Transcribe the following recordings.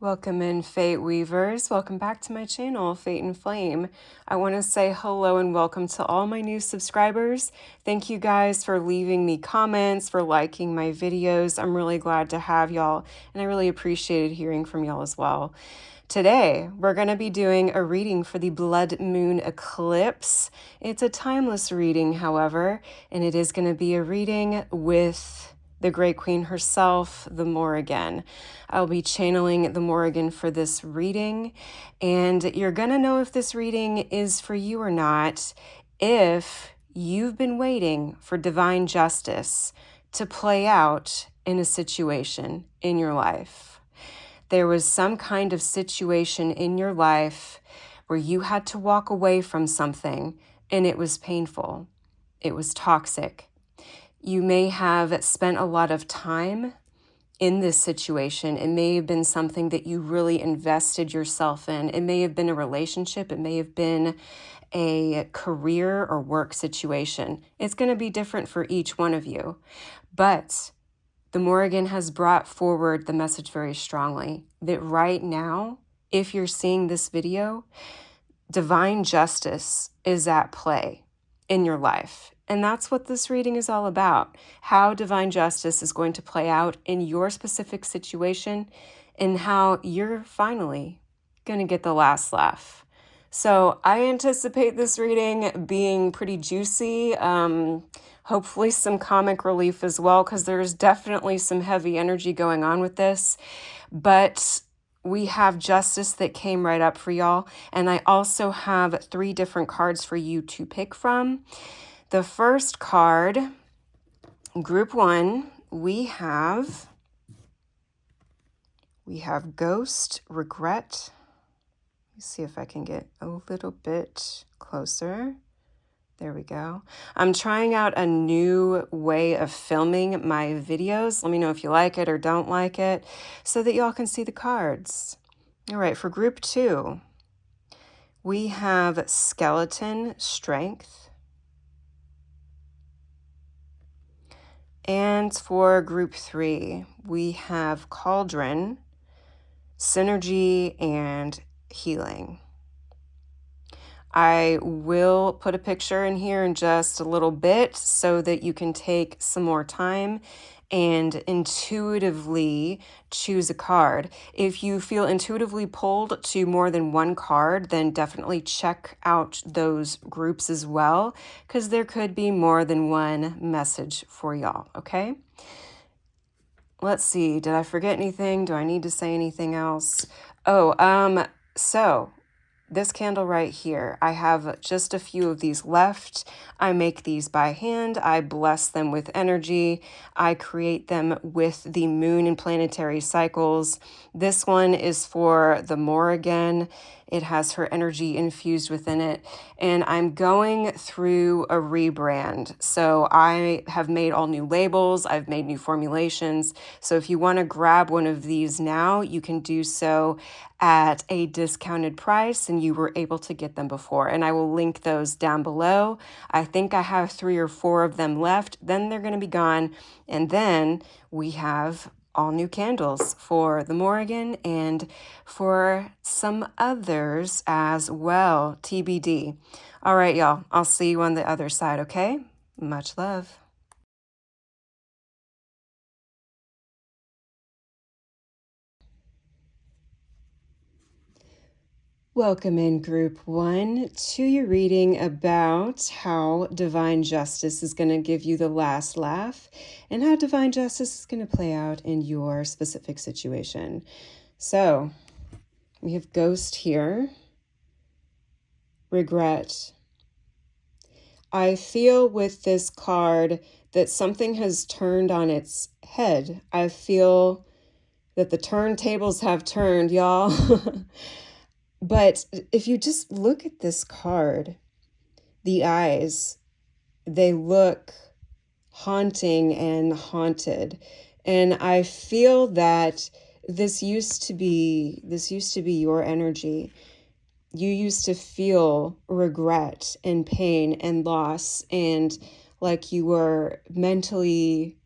Welcome in, Fate Weavers. Welcome back to my channel, Fate and Flame. I want to say hello and welcome to all my new subscribers. Thank you guys for leaving me comments, for liking my videos. I'm really glad to have y'all, and I really appreciated hearing from y'all as well. Today, we're going to be doing a reading for the blood moon eclipse. It's a timeless reading, however, and it is going to be a reading with the Great Queen herself, the Morrigan. I'll be channeling the Morrigan for this reading, and you're going to know if this reading is for you or not if you've been waiting for divine justice to play out in a situation in your life. There was some kind of situation in your life where you had to walk away from something and it was painful. It was toxic. You may have spent a lot of time in this situation. It may have been something that you really invested yourself in. It may have been a relationship. It may have been a career or work situation. It's going to be different for each one of you. But the Morrigan has brought forward the message very strongly that right now, if you're seeing this video, divine justice is at play in your life. And that's what this reading is all about, how divine justice is going to play out in your specific situation and how you're finally going to get the last laugh. So I anticipate this reading being pretty juicy, hopefully some comic relief as well, because there's definitely some heavy energy going on with this. But we have justice that came right up for y'all. And I also have 3 different cards for you to pick from. The first card, group 1, we have Ghost, Regret. Let me see if I can get a little bit closer. There we go. I'm trying out a new way of filming my videos. Let me know if you like it or don't like it so that y'all can see the cards. All right, for group 2, we have Skeleton, Strength. And for group 3, we have Cauldron, Synergy, and Healing. I will put a picture in here in just a little bit so that you can take some more time and intuitively choose a card. If you feel intuitively pulled to more than one card, then definitely check out those groups as well, because there could be more than one message for y'all, okay? Let's see, did I forget anything? Do I need to say anything else? So this candle right here, I have just a few of these left. I make these by hand. I bless them with energy. I create them with the moon and planetary cycles. This one is for the Morrigan. It has her energy infused within it. And I'm going through a rebrand. So I have made all new labels. I've made new formulations. So if you want to grab one of these now, you can do so at a discounted price, and you were able to get them before. And I will link those down below. I think I have 3 or 4 of them left. Then they're going to be gone. And then we have all new candles for the Morrigan and for some others as well, TBD. All right, y'all, I'll see you on the other side, okay? Much love. Welcome in group 1 to your reading about how divine justice is going to give you the last laugh and how divine justice is going to play out in your specific situation. So we have Ghost here, Regret. I feel with this card that something has turned on its head. I feel that the turntables have turned, y'all. But if you just look at this card, the eyes, they look haunting and haunted. And I feel that this used to be your energy. You used to feel regret and pain and loss, and like you were mentally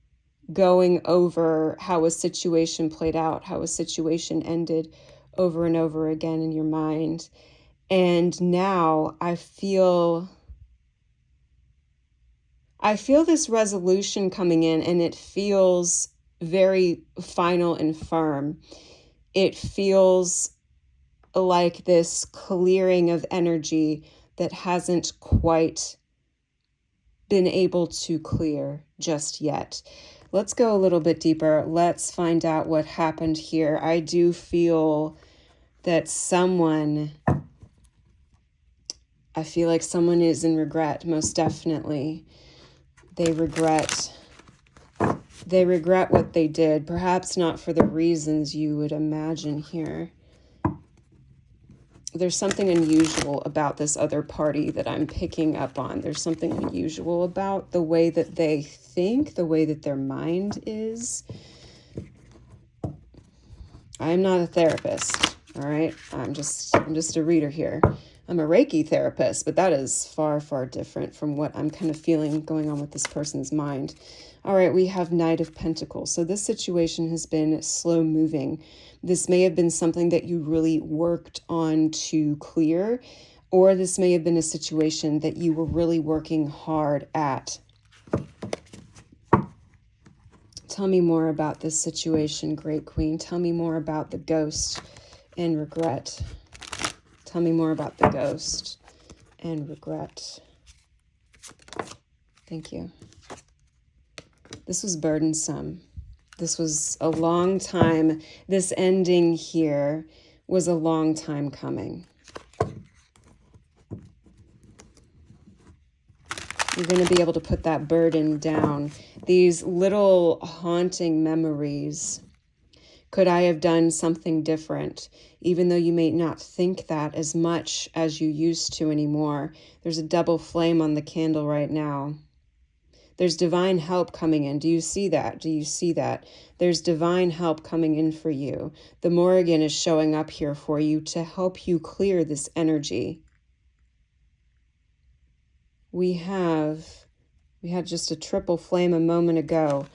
going over how a situation played out, how a situation ended over and over again in your mind. And now I feel this resolution coming in, and it feels very final and firm. It feels like this clearing of energy that hasn't quite been able to clear just yet. Let's go a little bit deeper. Let's find out what happened here. I do feel that I feel like someone is in regret, most definitely. They regret what they did, perhaps not for the reasons you would imagine here. There's something unusual about this other party that I'm picking up on. There's something unusual about the way that they think, the way that their mind is. I'm not a therapist, all right? I'm just a reader here. I'm a Reiki therapist, but that is far, far different from what I'm kind of feeling going on with this person's mind. All right, we have Knight of Pentacles. So this situation has been slow moving. This may have been something that you really worked on to clear, or this may have been a situation that you were really working hard at. Tell me more about this situation, Great Queen. Tell me more about the ghost and regret. Tell me more about the ghost and regret. Thank you. This was burdensome. This was a long time. This ending here was a long time coming. You're going to be able to put that burden down. These little haunting memories. Could I have done something different? Even though you may not think that as much as you used to anymore. There's a double flame on the candle right now. There's divine help coming in. Do you see that? Do you see that? There's divine help coming in for you. The Morrigan is showing up here for you to help you clear this energy. We had just a triple flame a moment ago.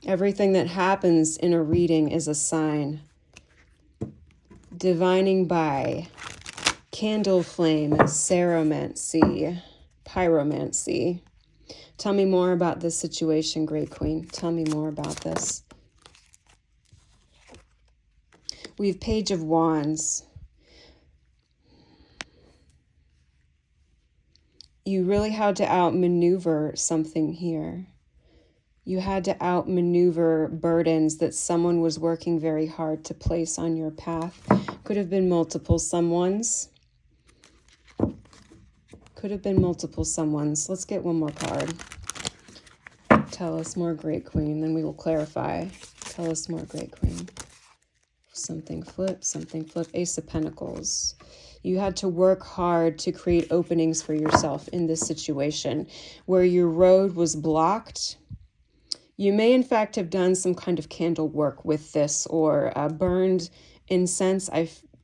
Everything that happens in a reading is a sign. Divining by candle flame, ceromancy, pyromancy. Tell me more about this situation, Great Queen. Tell me more about this. We have Page of Wands. You really had to outmaneuver something here. You had to outmaneuver burdens that someone was working very hard to place on your path. Could have been multiple someones. Could have been multiple someones. Let's get one more card. Tell us more, Great Queen, then we will clarify. Tell us more, Great Queen. Something flip. Ace of Pentacles. You had to work hard to create openings for yourself in this situation where your road was blocked. You may, in fact, have done some kind of candle work with this or burned incense.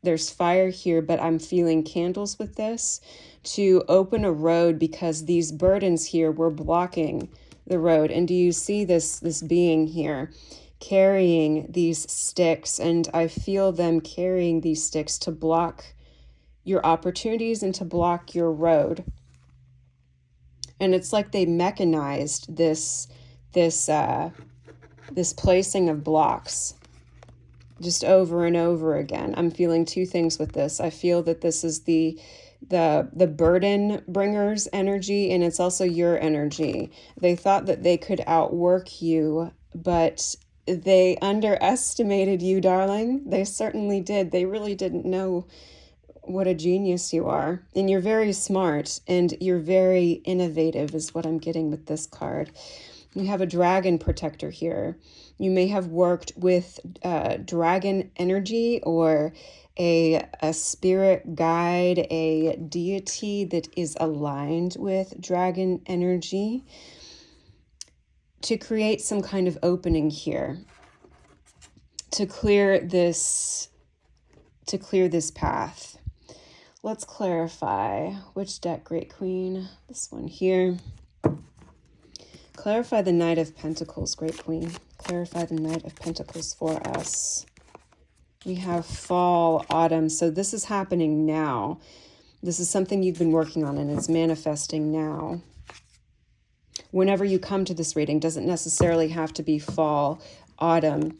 There's fire here, but I'm feeling candles with this to open a road because these burdens here were blocking the road. And do you see this being here carrying these sticks? And I feel them carrying these sticks to block your opportunities and to block your road. And it's like they mechanized this placing of blocks just over and over again. I'm feeling two things with this. I feel that this is the burden bringer's energy, and it's also your energy. They thought that they could outwork you, but they underestimated you, darling. They certainly did. They really didn't know what a genius you are. And you're very smart and you're very innovative is what I'm getting with this card. You have a dragon protector here. You may have worked with dragon energy or a spirit guide, a deity that is aligned with dragon energy to create some kind of opening here, to clear this path. Let's clarify which deck, Great Queen. This one here. Clarify the Knight of Pentacles, Great Queen. Clarify the Knight of Pentacles for us. We have fall, autumn. So this is happening now. This is something you've been working on and it's manifesting now. Whenever you come to this reading, doesn't necessarily have to be fall, autumn.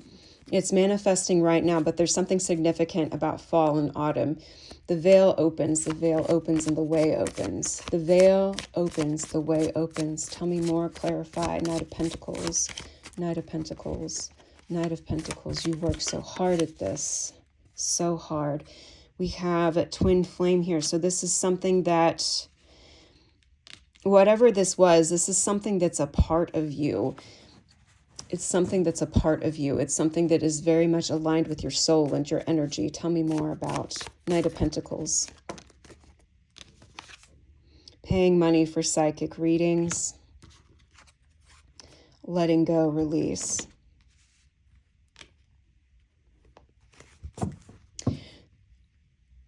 It's manifesting right now, but there's something significant about fall and autumn. The veil opens, and the way opens. The veil opens, the way opens. Tell me more, clarify. Knight of Pentacles, Knight of Pentacles, Knight of Pentacles. You work so hard at this, so hard. We have a twin flame here. So this is something that, whatever this was, this is something that's a part of you. It's something that's a part of you. It's something that is very much aligned with your soul and your energy. Tell me more about Knight of Pentacles. Paying money for psychic readings. Letting go, release.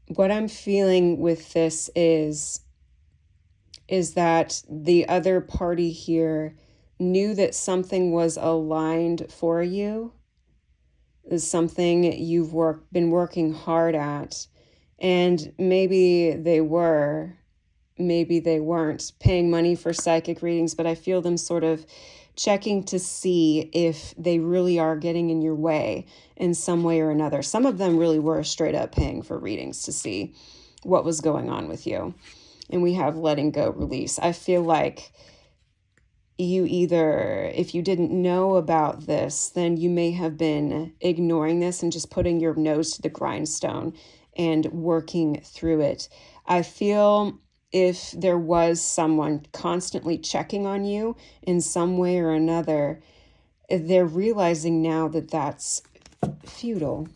What I'm feeling with this is that the other party here knew that something was aligned for you, is something you've been working hard at, and maybe they were, maybe they weren't paying money for psychic readings, but I feel them sort of checking to see if they really are getting in your way in some way or another. Some of them really were straight up paying for readings to see what was going on with you. And we have letting go, release. I feel like you either, if you didn't know about this, then you may have been ignoring this and just putting your nose to the grindstone and working through it. I feel if there was someone constantly checking on you in some way or another, they're realizing now that that's futile.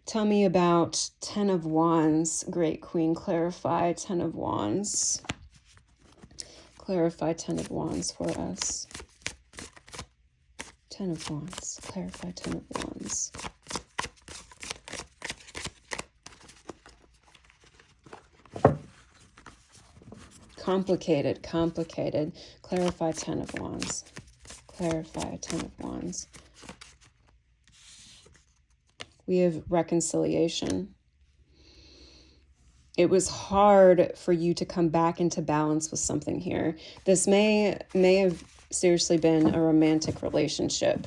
Tell me about Ten of Wands, Great Queen. Clarify Ten of Wands. Clarify Ten of Wands for us. Ten of Wands. Clarify Ten of Wands. Complicated, complicated. Clarify Ten of Wands. Clarify Ten of Wands. We have reconciliation. It was hard for you to come back into balance with something here. This may have seriously been a romantic relationship.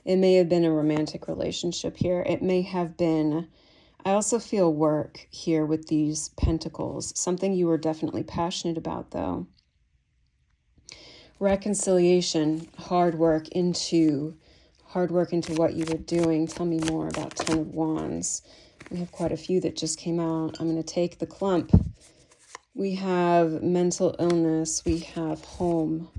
It may have been a romantic relationship here. It may have been, I also feel work here with these pentacles. Something you were definitely passionate about though. Reconciliation, hard work into what you were doing. Tell me more about Ten of Wands. We have quite a few that just came out. I'm going to take the clump. We have mental illness. We have home.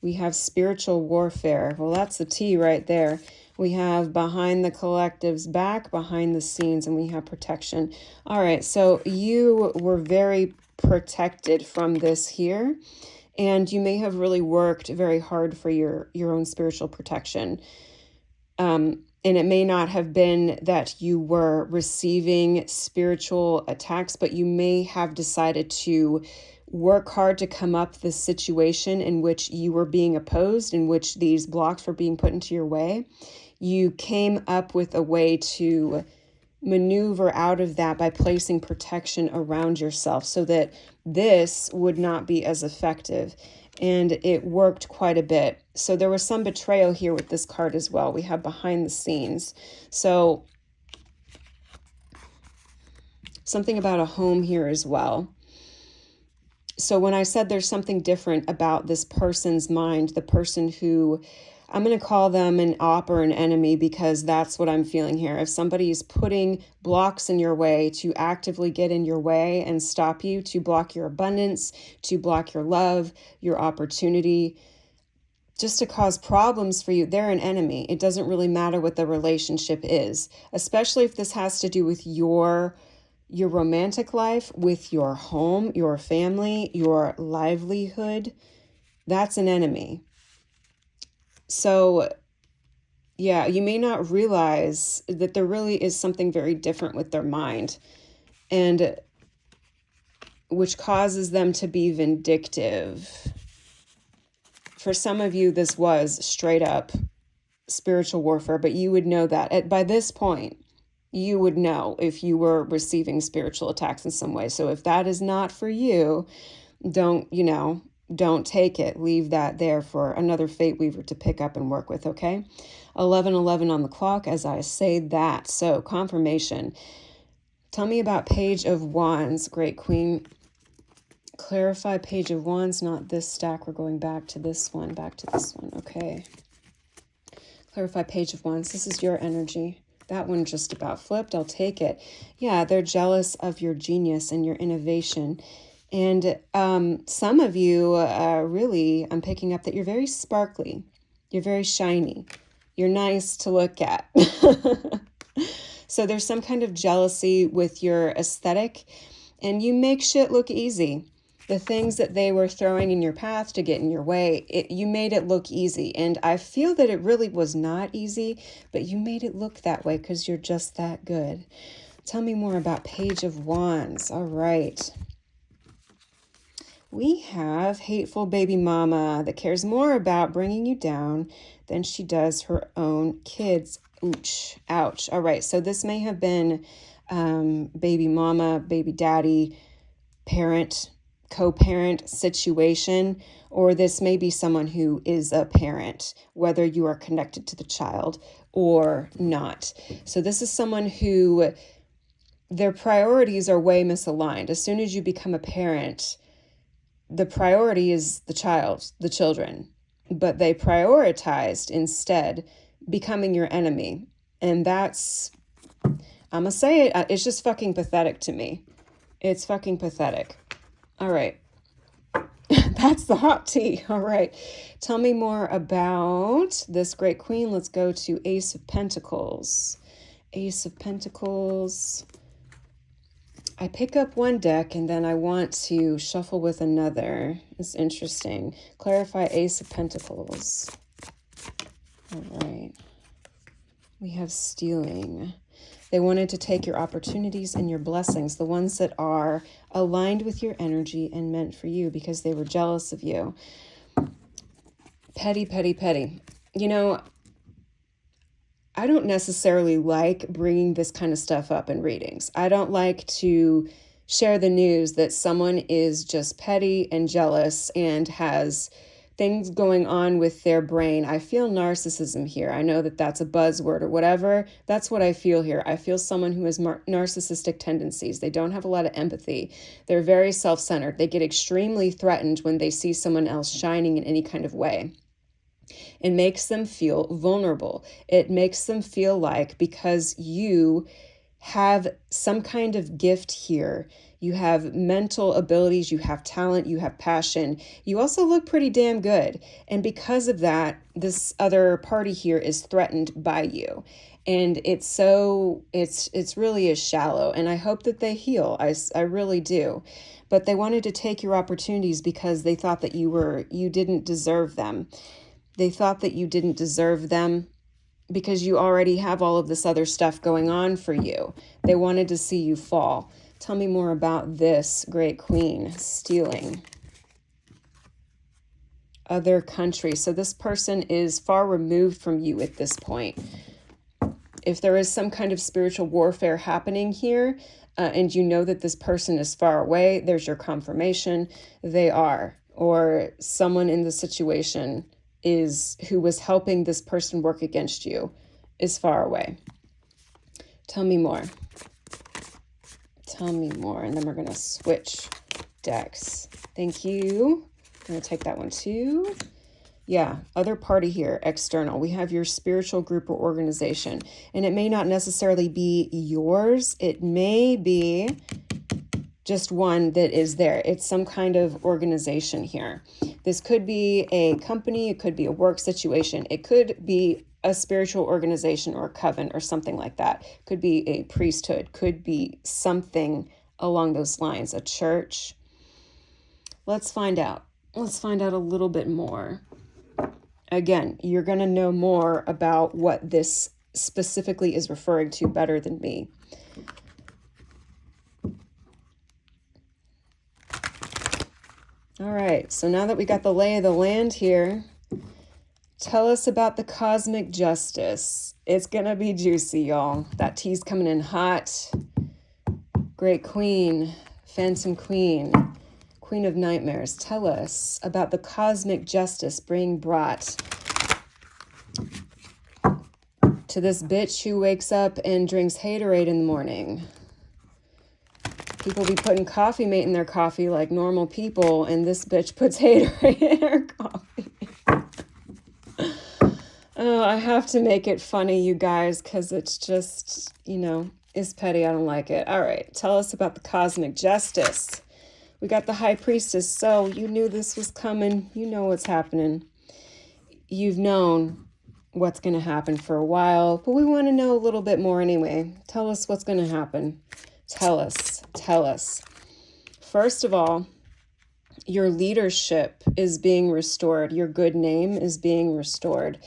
We have spiritual warfare. Well, that's the T right there. We have behind the collective's back, behind the scenes, and we have protection. All right, so you were very protected from this here, and you may have really worked very hard for your own spiritual protection. And it may not have been that you were receiving spiritual attacks, but you may have decided to work hard to come up the situation in which you were being opposed, in which these blocks were being put into your way. You came up with a way to maneuver out of that by placing protection around yourself so that this would not be as effective. And it worked quite a bit. So there was some betrayal here with this card as well. We have behind the scenes. So something about a home here as well. So when I said there's something different about this person's mind, the person who, I'm going to call them an op or an enemy because that's what I'm feeling here. If somebody is putting blocks in your way to actively get in your way and stop you, to block your abundance, to block your love, your opportunity, just to cause problems for you, they're an enemy. It doesn't really matter what the relationship is, especially if this has to do with your romantic life, with your home, your family, your livelihood. That's an enemy. So, yeah, you may not realize that there really is something very different with their mind. And which causes them to be vindictive. For some of you, this was straight up spiritual warfare, but you would know that by this point, you would know if you were receiving spiritual attacks in some way. So if that is not for you, don't take it. Leave that there for another fate weaver to pick up and work with, okay? 11:11 on the clock as I say that. So confirmation. Tell me about Page of Wands, Great Queen. Clarify Page of Wands, not this stack. We're going back to this one, okay. Clarify Page of Wands. This is your energy. That one just about flipped. I'll take it. Yeah, they're jealous of your genius and your innovation. And some of you, really, I'm picking up that you're very sparkly. You're very shiny. You're nice to look at. So there's some kind of jealousy with your aesthetic, and you make shit look easy. The things that they were throwing in your path to get in your way, you made it look easy. And I feel that it really was not easy, but you made it look that way because you're just that good. Tell me more about Page of Wands. All right. We have hateful baby mama that cares more about bringing you down than she does her own kids. Ouch. Ouch. All right. So this may have been baby mama, baby daddy, parent, co-parent situation, or this may be someone who is a parent, whether you are connected to the child or not. So this is someone who their priorities are way misaligned. As soon as you become a parent, the priority is the child, the children, but they prioritized instead becoming your enemy. And that's, I'm gonna say it, it's just fucking pathetic to me. It's fucking pathetic. All right. That's the hot tea. All right. Tell me more about this great queen. Let's go to Ace of Pentacles. Ace of Pentacles. I pick up one deck and then I want to shuffle with another. It's interesting. Clarify Ace of Pentacles. All right. We have stealing. They wanted to take your opportunities and your blessings, the ones that are aligned with your energy and meant for you, because they were jealous of you. Petty, petty, petty. You know, I don't necessarily like bringing this kind of stuff up in readings. I don't like to share the news that someone is just petty and jealous and has things going on with their brain. I feel narcissism here. I know that that's a buzzword or whatever. That's what I feel here. I feel someone who has narcissistic tendencies. They don't have a lot of empathy. They're very self-centered. They get extremely threatened when they see someone else shining in any kind of way. It makes them feel vulnerable. It makes them feel like because you have some kind of gift here, you have mental abilities, you have talent, you have passion, you also look pretty damn good. And because of that, this other party here is threatened by you. And it's really is shallow. And I hope that they heal. I really do. But they wanted to take your opportunities because they thought that you didn't deserve them. They thought that you didn't deserve them because you already have all of this other stuff going on for you. They wanted to see you fall. Tell me more about this great queen. Stealing. Other country. So this person is far removed from you at this point. If there is some kind of spiritual warfare happening here, and you know that this person is far away, there's your confirmation. They are. Or someone in the situation who was helping this person work against you is far away. Tell me more. Tell me more. And then we're going to switch decks. Thank you. I'm going to take that one too. Yeah, other party here, external. We have your spiritual group or organization. And it may not necessarily be yours. It may be just one that is there. It's some kind of organization here. This could be a company, it could be a work situation, it could be a spiritual organization or a coven or something like that. Could be a priesthood, could be something along those lines, a church. Let's find out. Let's find out a little bit more. Again, you're going to know more about what this specifically is referring to better than me. All right, so now that we got the lay of the land here, tell us about the cosmic justice. It's gonna be juicy, y'all. That tea's coming in hot. Great Queen, Phantom Queen, Queen of Nightmares. Tell us about the cosmic justice being brought to this bitch who wakes up and drinks haterade in the morning. People be putting Coffee Mate in their coffee like normal people, and this bitch puts haterade in her coffee. Oh, I have to make it funny, you guys, because it's just, you know, it's petty. I don't like it. All right, tell us about the cosmic justice. We got the High Priestess, so you knew this was coming. You know what's happening. You've known what's going to happen for a while, but we want to know a little bit more anyway. Tell us what's going to happen. Tell us. Tell us. First of all, your leadership is being restored. Your good name is being restored.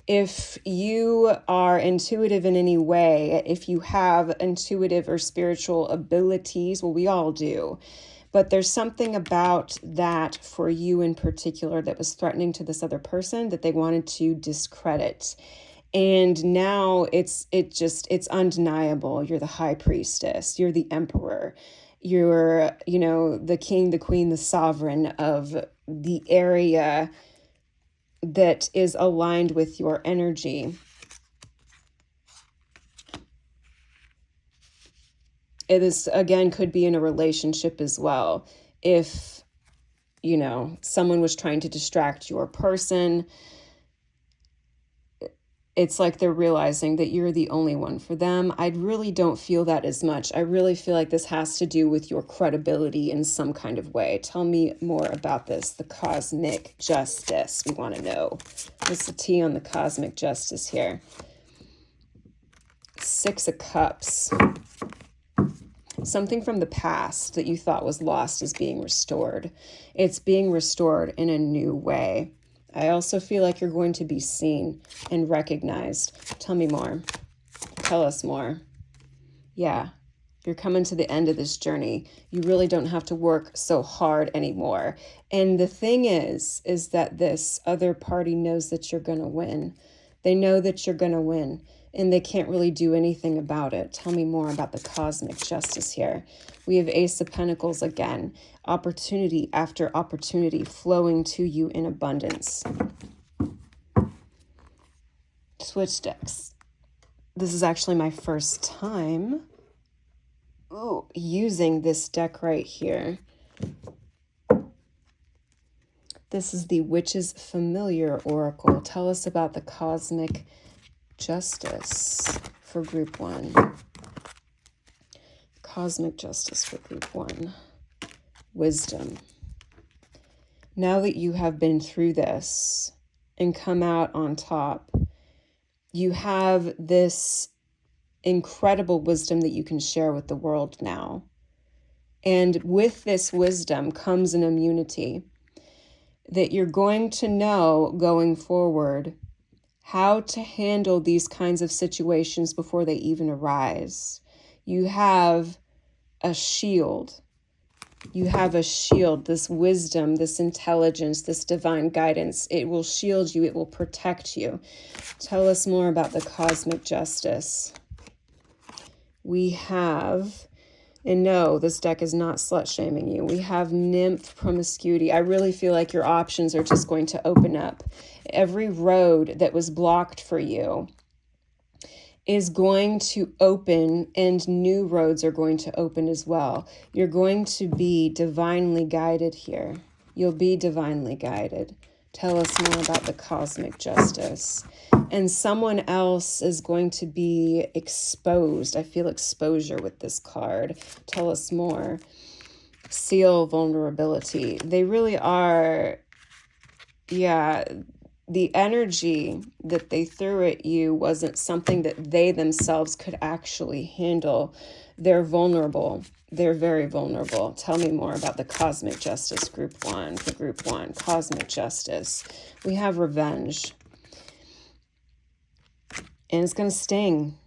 If you are intuitive in any way, if you have intuitive or spiritual abilities, well, we all do. But there's something about that for you in particular that was threatening to this other person that they wanted to discredit. And now it's undeniable. You're the High Priestess. You're the Emperor. You're, you know, the king, the queen, the sovereign of the area that is aligned with your energy. It is, again, could be in a relationship as well. If, you know, someone was trying to distract your person, it's like they're realizing that you're the only one for them. I really don't feel that as much. I really feel like this has to do with your credibility in some kind of way. Tell me more about this. The cosmic justice. We want to know. What's the tea on the cosmic justice here? 6 of Cups. Something from the past that you thought was lost is being restored. It's being restored in a new way. I also feel like you're going to be seen and recognized. Tell me more. Tell us more. Yeah, you're coming to the end of this journey. You really don't have to work so hard anymore. And the thing is that this other party knows that you're going to win. They know that you're going to win, and they can't really do anything about it. Tell me more about the cosmic justice here. We have Ace of Pentacles again. Opportunity after opportunity flowing to you in abundance. Switch decks. This is actually my first time using this deck right here. This is the Witch's Familiar Oracle. Tell us about the cosmic justice for group 1. Cosmic justice for group 1. Wisdom. Now that you have been through this and come out on top, you have this incredible wisdom that you can share with the world now. And with this wisdom comes an immunity that you're going to know going forward how to handle these kinds of situations before they even arise. You have a shield. You have a shield, this wisdom, this intelligence, this divine guidance. It will shield you. It will protect you. Tell us more about the cosmic justice. We have, and no, this deck is not slut-shaming you. We have nymph promiscuity. I really feel like your options are just going to open up. Every road that was blocked for you is going to open, and new roads are going to open as well. You're going to be divinely guided here. You'll be divinely guided. Tell us more about the cosmic justice. And someone else is going to be exposed. I feel exposure with this card. Tell us more. Seal vulnerability. They really are, yeah, the energy that they threw at you wasn't something that they themselves could actually handle. They're vulnerable. They're very vulnerable. Tell me more about the cosmic justice, group 1, for group 1. Cosmic justice. We have revenge. And it's going to sting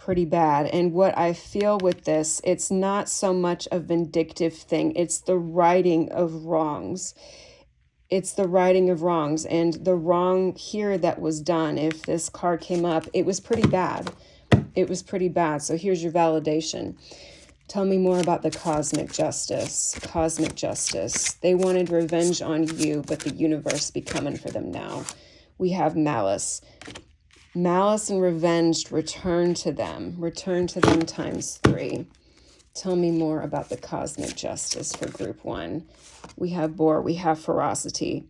pretty bad. And what I feel with this, it's not so much a vindictive thing. It's the righting of wrongs. It's the righting of wrongs. And the wrong here that was done, if this card came up, it was pretty bad. It was pretty bad. So here's your validation. Tell me more about the cosmic justice. Cosmic justice. They wanted revenge on you, but the universe be coming for them now. We have malice. Malice and revenge return to them. Return to them times 3. Tell me more about the cosmic justice for group 1. We have boar. We have ferocity.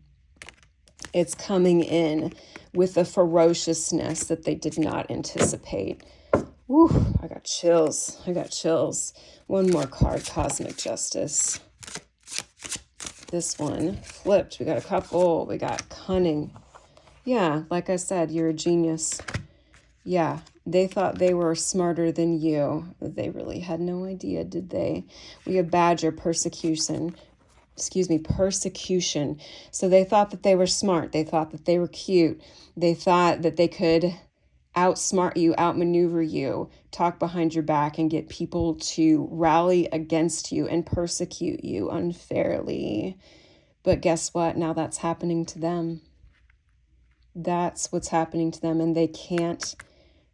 It's coming in with a ferociousness that they did not anticipate. Woo, I got chills. I got chills. One more card, cosmic justice. This one flipped. We got a couple. We got cunning. Yeah, like I said, you're a genius. Yeah, they thought they were smarter than you. They really had no idea, did they? We have badger, persecution. Persecution. So they thought that they were smart. They thought that they were cute. They thought that they could outsmart you, outmaneuver you, talk behind your back, and get people to rally against you and persecute you unfairly. But guess what? Now that's happening to them. That's what's happening to them, and they can't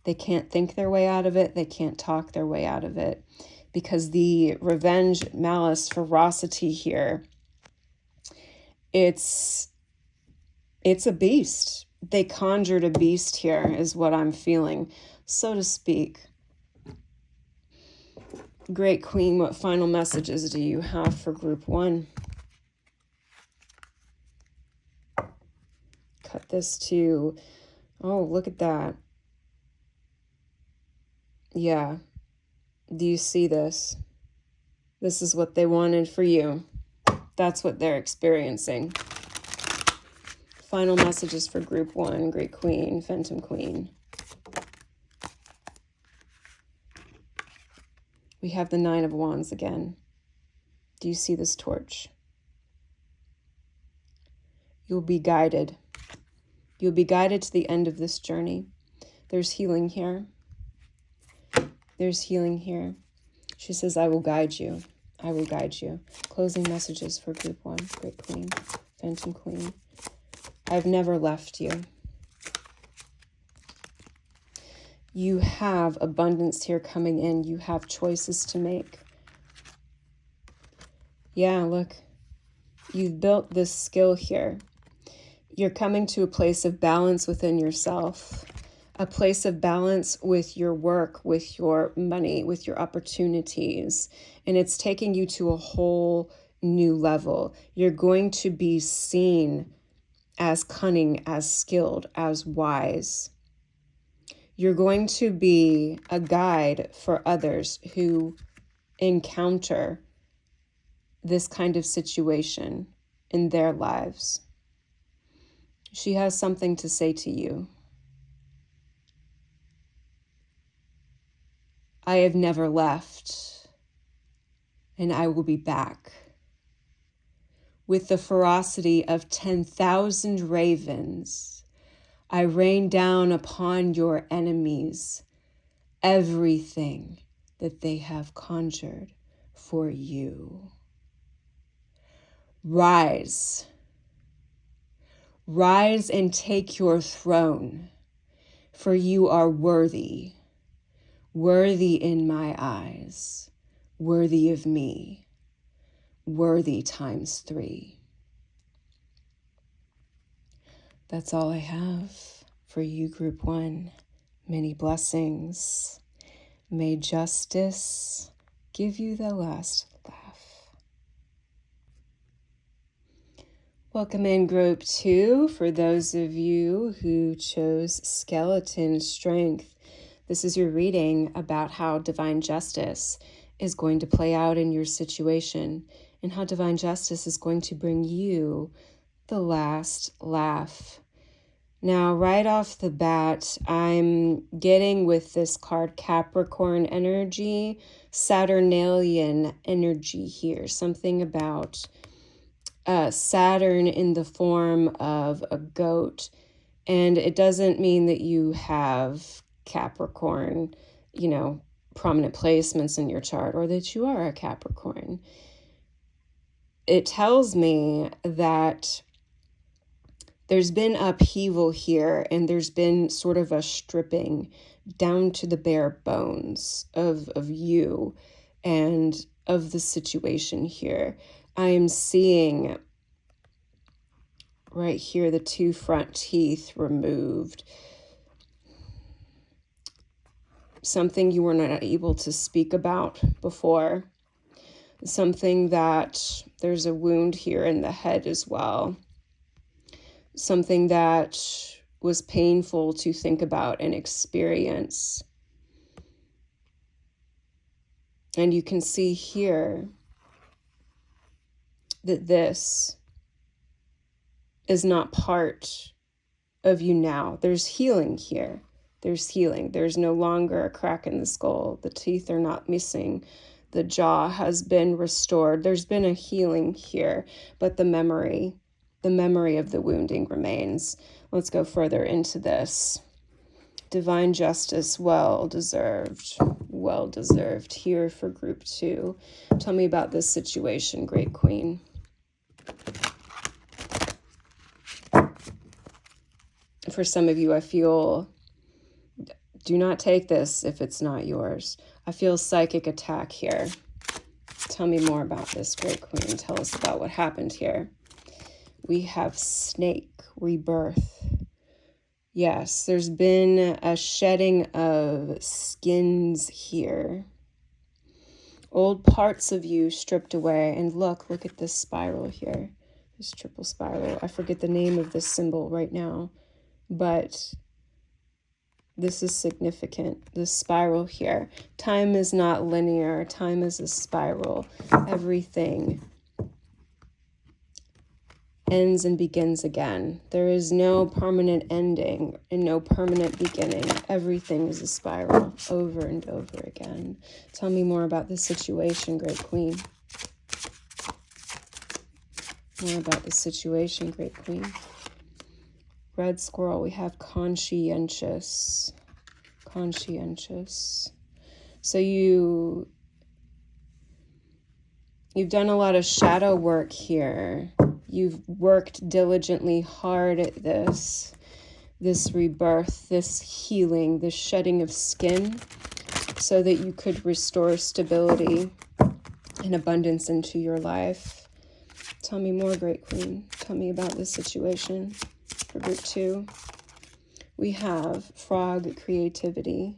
think their way out of it. They can't talk their way out of it, because the revenge, malice, ferocity here, it's a beast. They conjured a beast here, is what I'm feeling, so to speak. Great Queen, what final messages do you have for group 1? Cut this to, oh, look at that. Yeah. Do you see this? This is what they wanted for you. That's what they're experiencing. Final messages for group 1, Great Queen, Phantom Queen. We have the 9 of Wands again. Do you see this torch? You'll be guided. You'll be guided to the end of this journey. There's healing here. There's healing here. She says, I will guide you. I will guide you. Closing messages for group 1, Great Queen, Phantom Queen. I've never left you. You have abundance here coming in. You have choices to make. Yeah, look. You've built this skill here. You're coming to a place of balance within yourself. A place of balance with your work, with your money, with your opportunities. And it's taking you to a whole new level. You're going to be seen as cunning, as skilled, as wise. You're going to be a guide for others who encounter this kind of situation in their lives. She has something to say to you. I have never left, and I will be back with the ferocity of 10,000 ravens. I rain down upon your enemies everything that they have conjured for you. Rise. Rise and take your throne, for you are worthy. Worthy in my eyes, worthy of me, worthy times 3. That's all I have for you, group 1. Many blessings. May justice give you the last laugh. Welcome in group 2 for those of you who chose skeleton strength. This is your reading about how divine justice is going to play out in your situation and how divine justice is going to bring you the last laugh. Now, right off the bat, I'm getting with this card Capricorn energy, Saturnalian energy here. Something about Saturn in the form of a goat. And it doesn't mean that you have Capricorn prominent placements in your chart, or that you are a Capricorn. It tells me that there's been upheaval here, and there's been sort of a stripping down to the bare bones of you and of the situation here. I am seeing right here the 2 front teeth removed. Something you were not able to speak about before. Something that there's a wound here in the head as well. Something that was painful to think about and experience. And you can see here that this is not part of you now. There's healing here. There's healing. There's no longer a crack in the skull. The teeth are not missing. The jaw has been restored. There's been a healing here, but the memory of the wounding remains. Let's go further into this. Divine justice, well deserved here for group 2. Tell me about this situation, Great Queen. For some of you, I feel, do not take this if it's not yours. I feel psychic attack here. Tell me more about this, Great Queen. Tell us about what happened here. We have snake, rebirth. Yes, there's been a shedding of skins here. Old parts of you stripped away. And look at this spiral here. This triple spiral. I forget the name of this symbol right now, but this is significant. This spiral here. Time is not linear. Time is a spiral. Everything ends and begins again. There is no permanent ending and no permanent beginning. Everything is a spiral over and over again. Tell me more about this situation, Great Queen. More about the situation, Great Queen. Red squirrel, we have conscientious. Conscientious. So you've done a lot of shadow work here. You've worked diligently hard at this rebirth, this healing, this shedding of skin, so that you could restore stability and abundance into your life. Tell me more, Great Queen. Tell me about this situation for group 2. We have frog, creativity.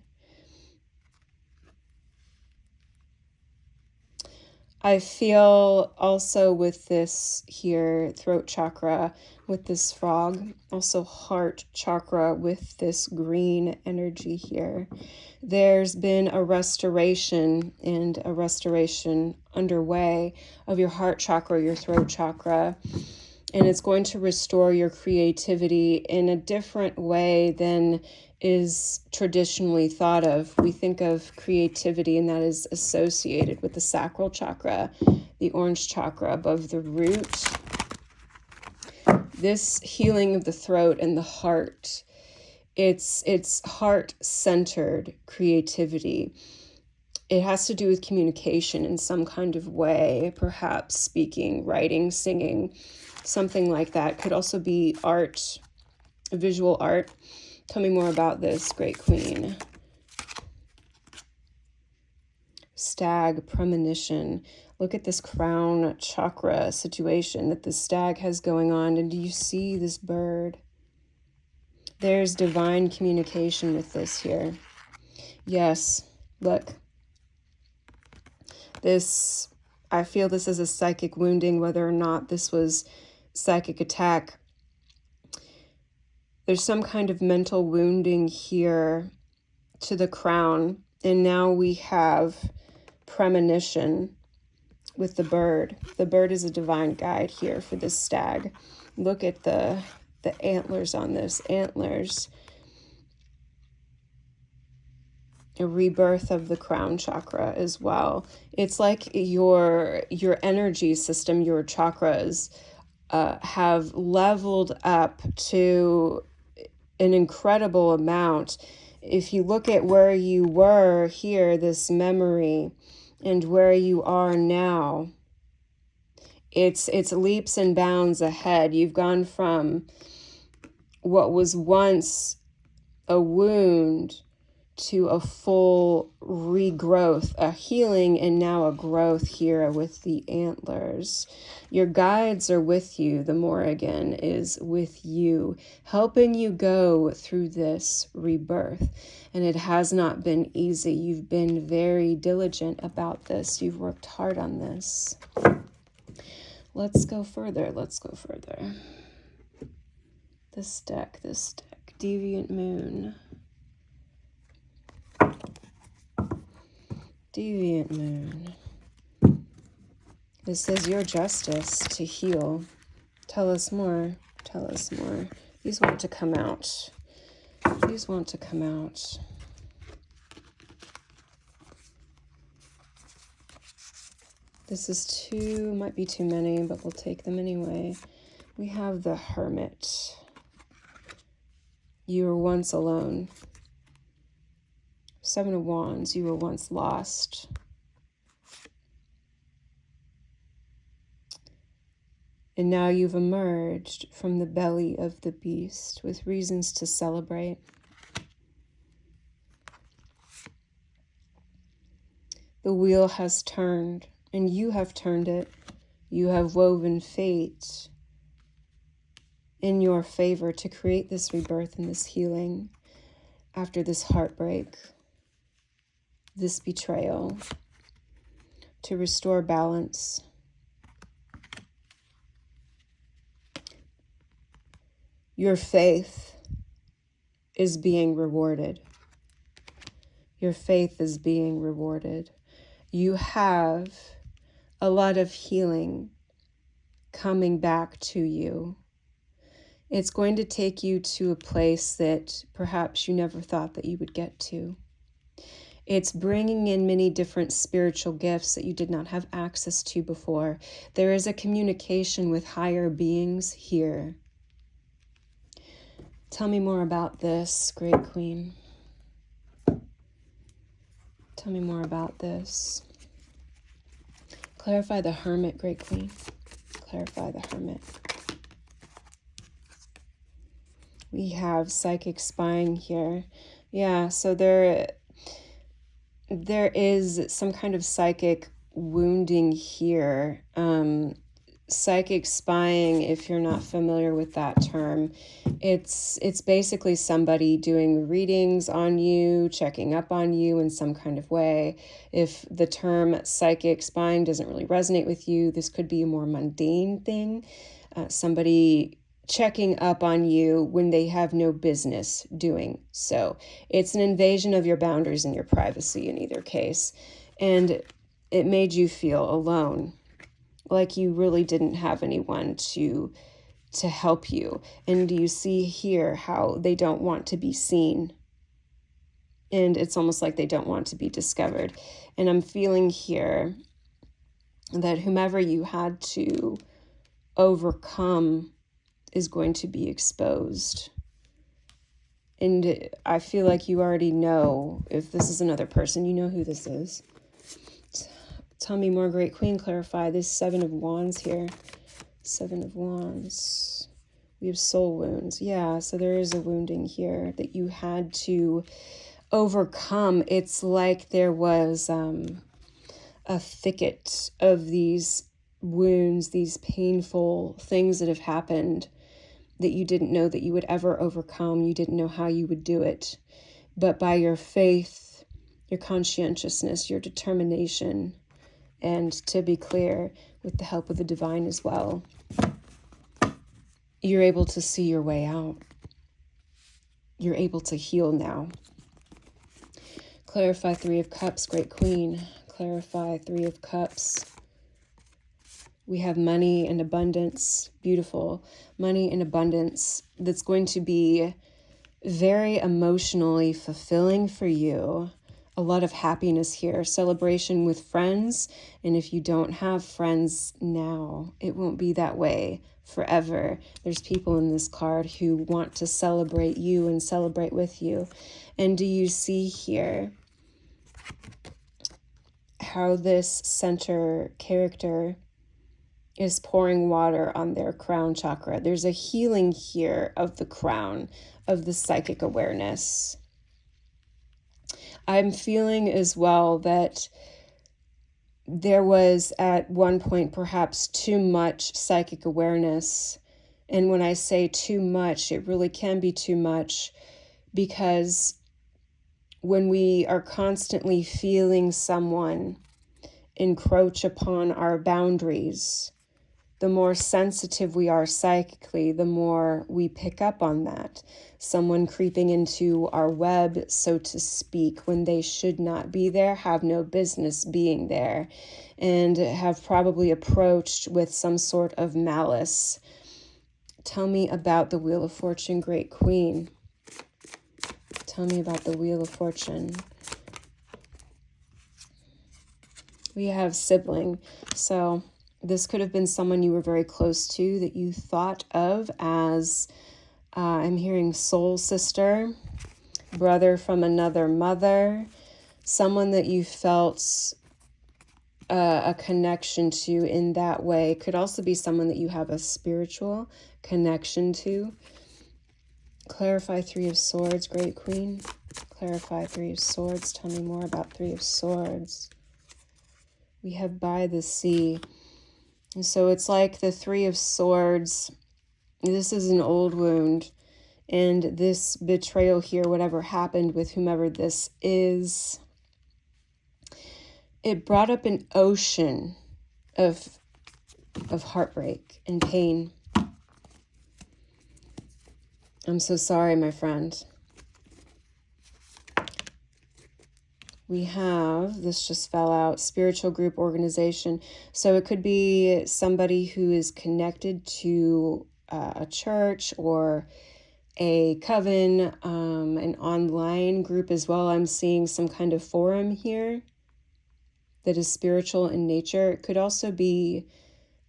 I feel also with this here, throat chakra, with this frog, also heart chakra with this green energy here. There's been a restoration and a restoration underway of your heart chakra, your throat chakra, and it's going to restore your creativity in a different way than is traditionally thought of. We think of creativity, and that is associated with the sacral chakra, the orange chakra above the root. This healing of the throat and the heart, it's heart-centered creativity. It has to do with communication in some kind of way, perhaps speaking, writing, singing, something like that. Could also be art, visual art. Tell me more about this, Great Queen. Stag, premonition. Look at this crown chakra situation that the stag has going on. And do you see this bird? There's divine communication with this here. Yes, look. This, I feel this is a psychic wounding, whether or not this was psychic attack. There's some kind of mental wounding here to the crown. And now we have premonition with the bird. The bird is a divine guide here for this stag. Look at the antlers on this. Antlers. A rebirth of the crown chakra as well. It's like your energy system, your chakras have leveled up to an incredible amount if you look at where you were here, this memory, and where you are now, it's leaps and bounds ahead. You've gone from what was once a wound to a full regrowth, a healing, and now a growth here with the antlers. Your guides are with you. The Morrigan is with you, helping you go through this rebirth. And it has not been easy. You've been very diligent about this. You've worked hard on this. Let's go further. Let's go further. This deck. Deviant Moon. Deviant Moon. This is your justice to heal. Tell us more. Tell us more. These want to come out. These want to come out. This is too, might be too many, but we'll take them anyway. We have the Hermit. You were once alone. Seven of Wands, you were once lost. And now you've emerged from the belly of the beast with reasons to celebrate. The wheel has turned, and you have turned it. You have woven fate in your favor to create this rebirth and this healing after this heartbreak, this betrayal, to restore balance. Your faith is being rewarded. Your faith is being rewarded. You have a lot of healing coming back to you. It's going to take you to a place that perhaps you never thought that you would get to. It's bringing in many different spiritual gifts that you did not have access to before. There is a communication with higher beings here. Tell me more about this, Great Queen. Tell me more about this. Clarify the Hermit, Great Queen. Clarify the Hermit. We have psychic spying here. Yeah, so there is some kind of psychic wounding here. Psychic spying, if you're not familiar with that term, it's basically somebody doing readings on you, checking up on you in some kind of way. If the term psychic spying doesn't really resonate with you, this could be a more mundane thing. Somebody checking up on you when they have no business doing so. It's an invasion of your boundaries and your privacy in either case. And it made you feel alone, like you really didn't have anyone to help you. And you see here how they don't want to be seen. And it's almost like they don't want to be discovered. And I'm feeling here that whomever you had to overcome is going to be exposed. And I feel like you already know, if this is another person, you know who this is. Tell me more, Great Queen. Clarify this Seven of Wands here. Seven of Wands. We have soul wounds. Yeah, so there is a wounding here that you had to overcome. It's like there was a thicket of these wounds, these painful things that have happened that you didn't know that you would ever overcome. You didn't know how you would do it. But by your faith, your conscientiousness, your determination, and to be clear, with the help of the divine as well, you're able to see your way out. You're able to heal now. Clarify Three of Cups, Great Queen. Clarify Three of Cups. We have money and abundance. Beautiful. Money and abundance that's going to be very emotionally fulfilling for you. a lot of happiness here, celebration with friends. And if you don't have friends now, it won't be that way forever. There's people in this card who want to celebrate you and celebrate with you. And do you see here how this center character is pouring water on their crown chakra? There's a healing here of the crown, of the psychic awareness. I'm feeling as well that there was at one point perhaps too much psychic awareness. And when I say too much, it really can be too much, because when we are constantly feeling someone encroach upon our boundaries, the more sensitive we are psychically, the more we pick up on that. Someone creeping into our web, so to speak, when they should not be there, have no business being there, and have probably approached with some sort of malice. Tell me about the Wheel of Fortune, Great Queen. Tell me about the Wheel of Fortune. We have sibling. So this could have been someone you were very close to, that you thought of as, I'm hearing soul sister, brother from another mother, someone that you felt a connection to in that way. Could also be someone that you have a spiritual connection to. Clarify Three of Swords, Great Queen. Clarify Three of Swords. Tell me more about Three of Swords. We have By the Sea. And so it's like the Three of Swords. This is an old wound. And this betrayal here, whatever happened with whomever this is, it brought up an ocean of heartbreak and pain. I'm so sorry, my friend. We have, this just fell out, spiritual group organization. So it could be somebody who is connected to a church or a coven, an online group as well. I'm seeing some kind of forum here that is spiritual in nature. It could also be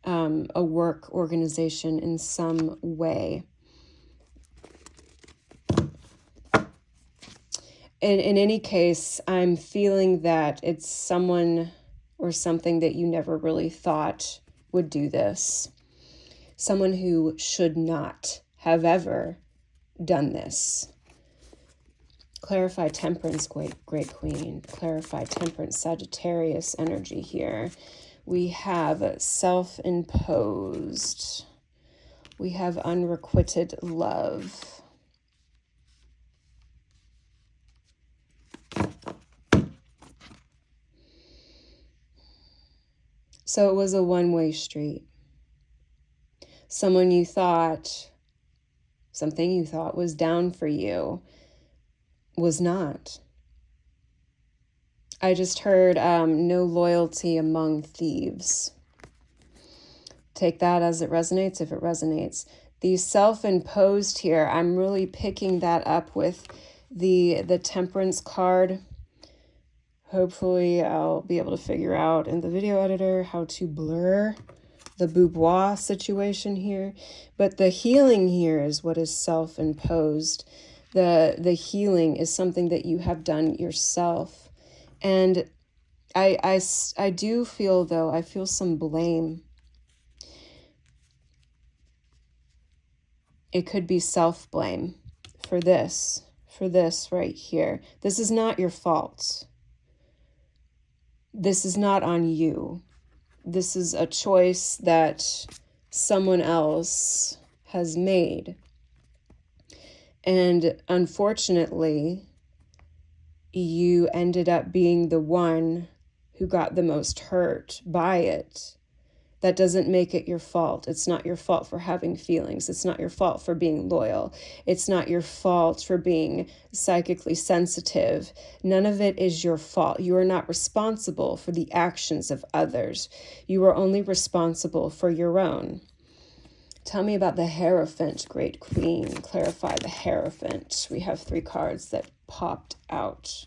a work organization in some way. In any case, I'm feeling that it's someone or something that you never really thought would do this. Someone who should not have ever done this. Clarify Temperance, Great Queen. Clarify Temperance, Sagittarius energy here. We have self-imposed. We have unrequited love. So it was a one-way street. Someone you thought, something you thought was down for you, was not. I just heard no loyalty among thieves. Take that as it resonates, if it resonates. The self-imposed here, I'm really picking that up with the Temperance card. Hopefully I'll be able to figure out in the video editor how to blur the boudoir situation here. But the healing here is what is self-imposed. The healing is something that you have done yourself. And I do feel, though, I feel some blame. It could be self-blame for this right here. This is not your fault. This is not on you. This is a choice that someone else has made. And unfortunately, you ended up being the one who got the most hurt by it. That doesn't make it your fault. It's not your fault for having feelings. It's not your fault for being loyal. It's not your fault for being psychically sensitive. None of it is your fault. You are not responsible for the actions of others. You are only responsible for your own. Tell me about the Hierophant, Great Queen. Clarify the Hierophant. We have 3 cards that popped out.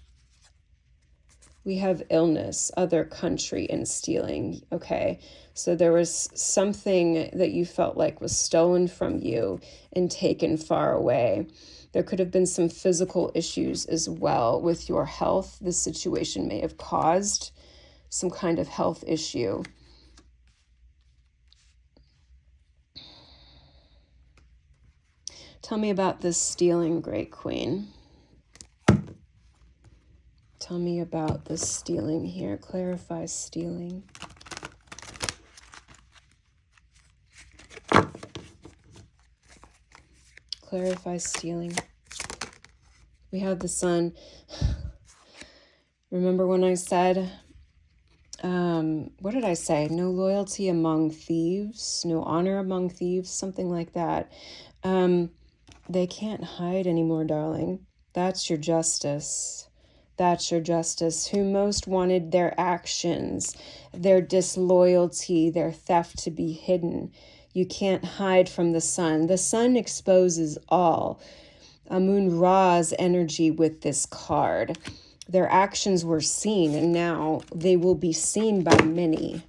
We have illness, other country, and stealing. Okay, so there was something that you felt like was stolen from you and taken far away. There could have been some physical issues as well with your health. This situation may have caused some kind of health issue. Tell me about this stealing, Great Queen. Tell me about the stealing here. Clarify stealing. Clarify stealing. We have the Sun. Remember when I said, what did I say? No loyalty among thieves, no honor among thieves, something like that. They can't hide anymore, darling. That's your justice. That's your justice. Who most wanted their actions, their disloyalty, their theft to be hidden. You can't hide from the Sun. The Sun exposes all. Amun-Ra's energy with this card. Their actions were seen, and now they will be seen by many.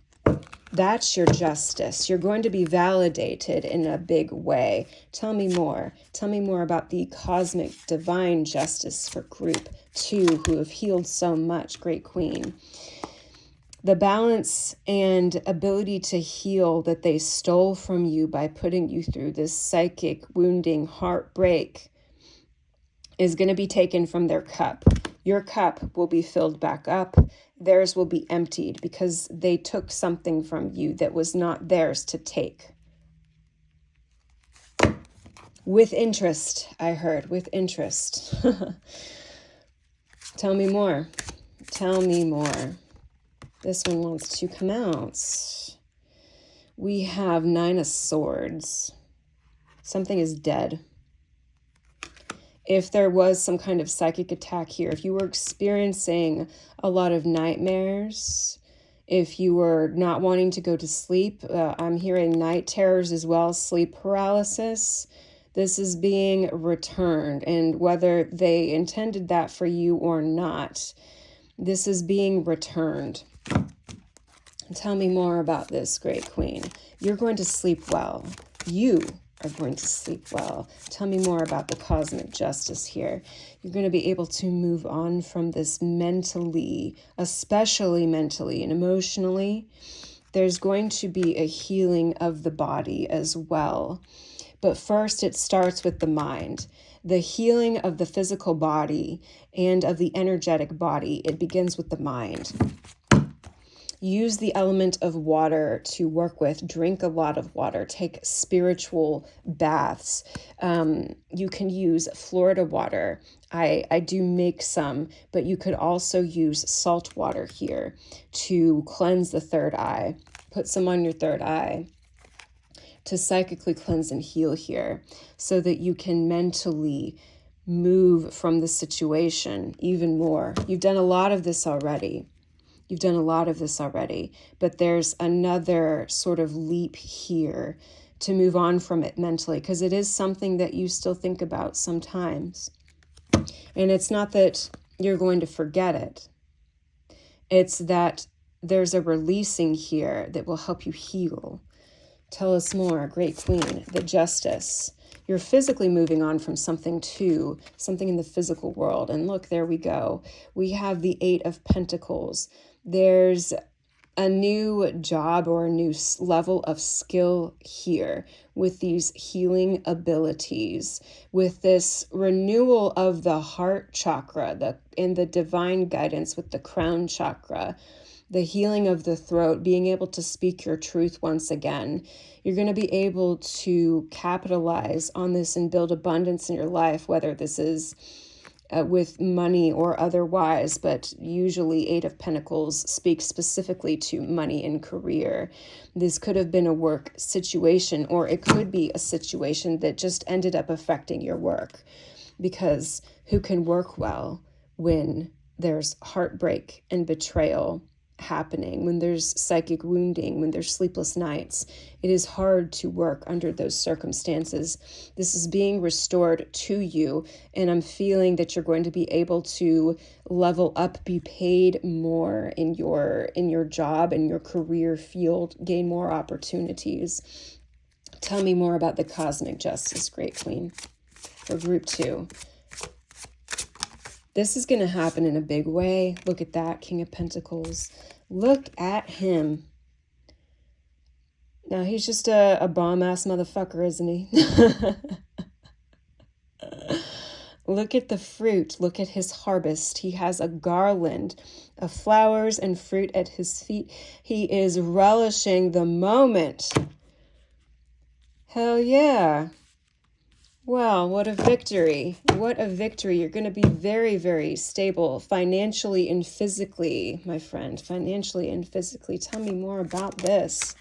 That's your justice. You're going to be validated in a big way. Tell me more. Tell me more about the cosmic divine justice for group 2 who have healed so much, Great Queen. The balance and ability to heal that they stole from you by putting you through this psychic wounding heartbreak is going to be taken from their cup. Your cup will be filled back up. Theirs will be emptied because they took something from you that was not theirs to take. With interest, I heard, with interest. Tell me more. Tell me more. This one wants to come out. We have 9 of Swords. Something is dead. If there was some kind of psychic attack here, if you were experiencing a lot of nightmares, if you were not wanting to go to sleep, I'm hearing night terrors as well, sleep paralysis, this is being returned. And whether they intended that for you or not, this is being returned. Tell me more about this, Great Queen. You're going to sleep well. You are going to sleep well. Tell me more about the cosmic justice here. You're going to be able to move on from this mentally, especially mentally and emotionally. There's going to be a healing of the body as well. But first, it starts with the mind. The healing of the physical body and of the energetic body, it begins with the mind. Use the element of water to work with. Drink a lot of water. Take spiritual baths. You can use Florida water. I do make some, but you could also use salt water here to cleanse the third eye. Put some on your third eye to psychically cleanse and heal here so that you can mentally move from the situation even more. You've done a lot of this already. You've done a lot of this already, but there's another sort of leap here to move on from it mentally, because it is something that you still think about sometimes. And it's not that you're going to forget it. It's that there's a releasing here that will help you heal. Tell us more, Great Queen, the justice. You're physically moving on from something to something in the physical world. And look, there we go. We have the 8 of Pentacles. There's a new job or a new level of skill here with these healing abilities, with this renewal of the heart chakra, in the divine guidance with the crown chakra, the healing of the throat, being able to speak your truth once again. You're going to be able to capitalize on this and build abundance in your life, whether this is with money or otherwise, but usually 8 of Pentacles speaks specifically to money and career. This could have been a work situation, or it could be a situation that just ended up affecting your work, because who can work well when there's heartbreak and betrayal happening, when there's psychic wounding, when there's sleepless nights. It is hard to work under those circumstances. This is being restored to you, and I'm feeling that you're going to be able to level up, be paid more in your job and your career field, gain more opportunities. Tell me more about the cosmic justice, Great Queen, for group 2. This is going to happen in a big way. Look at that, King of Pentacles. Look at him. Now, he's just a bomb-ass motherfucker, isn't he? Look at the fruit. Look at his harvest. He has a garland of flowers and fruit at his feet. He is relishing the moment. Hell yeah. Well, what a victory. What a victory. You're going to be very, very stable financially and physically, my friend. Financially and physically. Tell me more about this.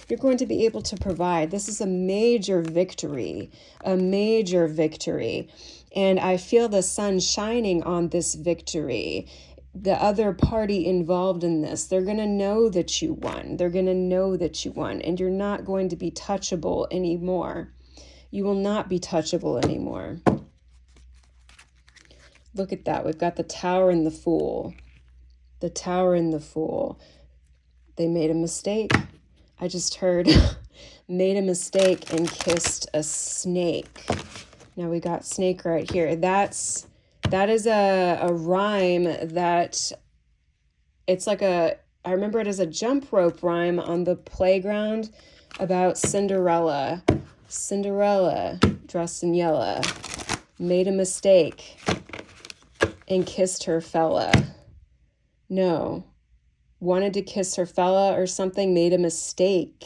You're going to be able to provide. This is a major victory. A major victory. And I feel the sun shining on this victory. The other party involved in this, they're going to know that you won. They're going to know that you won. And you're not going to be touchable anymore. You will not be touchable anymore. Look at that. We've got the Tower and the Fool. The Tower and the Fool. They made a mistake. I just heard made a mistake and kissed a snake. Now we got snake right here. That is a rhyme that it's like I remember it as a jump rope rhyme on the playground about Cinderella. Cinderella, dressed in yellow, made a mistake and kissed her fella. No, wanted to kiss her fella or something, made a mistake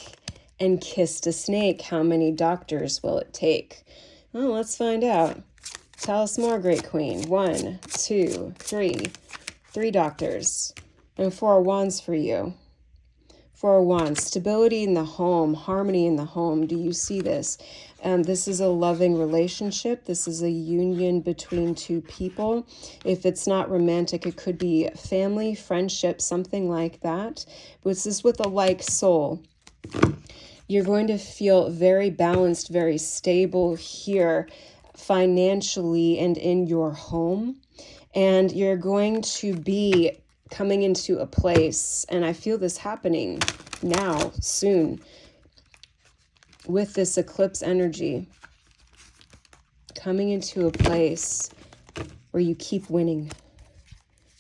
and kissed a snake. How many doctors will it take? Well, let's find out. Tell us more, Great Queen. 1, 2, 3. 3 doctors and 4 wands for you. 4 wands, stability in the home, harmony in the home. Do you see this? This is a loving relationship. This is a union between 2 people. If it's not romantic, it could be family, friendship, something like that. But this is with a like soul. You're going to feel very balanced, very stable here financially and in your home. And you're going to be coming into a place, and I feel this happening now, soon, with this eclipse energy, coming into a place where you keep winning,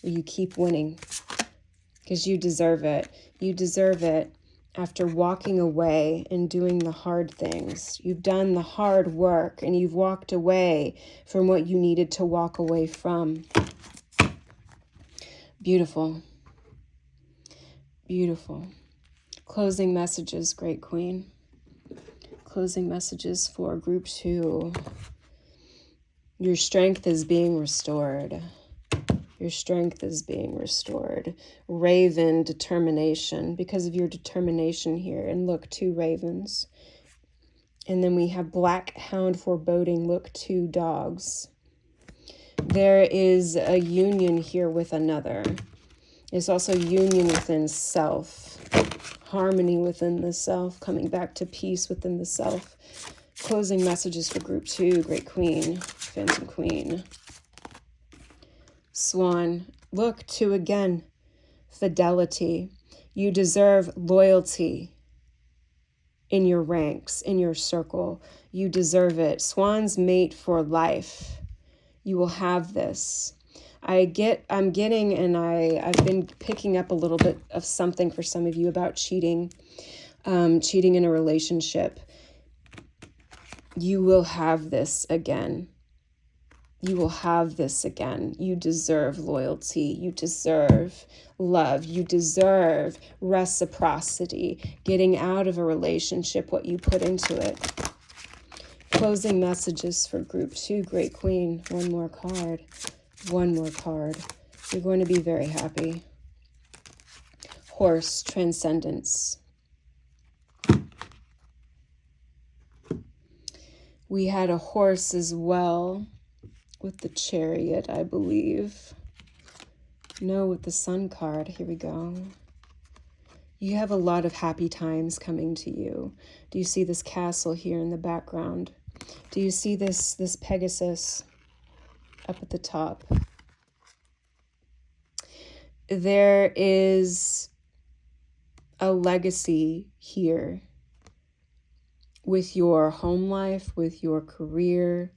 because you deserve it. You deserve it after walking away and doing the hard things. You've done the hard work, and you've walked away from what you needed to walk away from. Beautiful. Beautiful. Closing messages, Great Queen. Closing messages for group 2. Your strength is being restored. Your strength is being restored. Raven, determination. Because of your determination here. And look, 2 ravens. And then we have black hound, foreboding. Look, 2 dogs. There is a union here with another. There's also union within self, harmony within the self, coming back to peace within the self. Closing messages for group 2, Great Queen, Phantom Queen. Swan, look, 2 again, fidelity. You deserve loyalty in your ranks, in your circle. You deserve it. Swans mate for life. You will have this. I've been picking up a little bit of something for some of you about cheating, cheating in a relationship. You will have this again. You will have this again. You deserve loyalty. You deserve love. You deserve reciprocity, getting out of a relationship what you put into it. Closing messages for group 2, Great Queen. 1 more card. 1 more card. You're going to be very happy. Horse, transcendence. We had a horse as well with the chariot, I believe. No, with the sun card. Here we go. You have a lot of happy times coming to you. Do you see this castle here in the background? Do you see this Pegasus up at the top? There is a legacy here with your home life, with your career,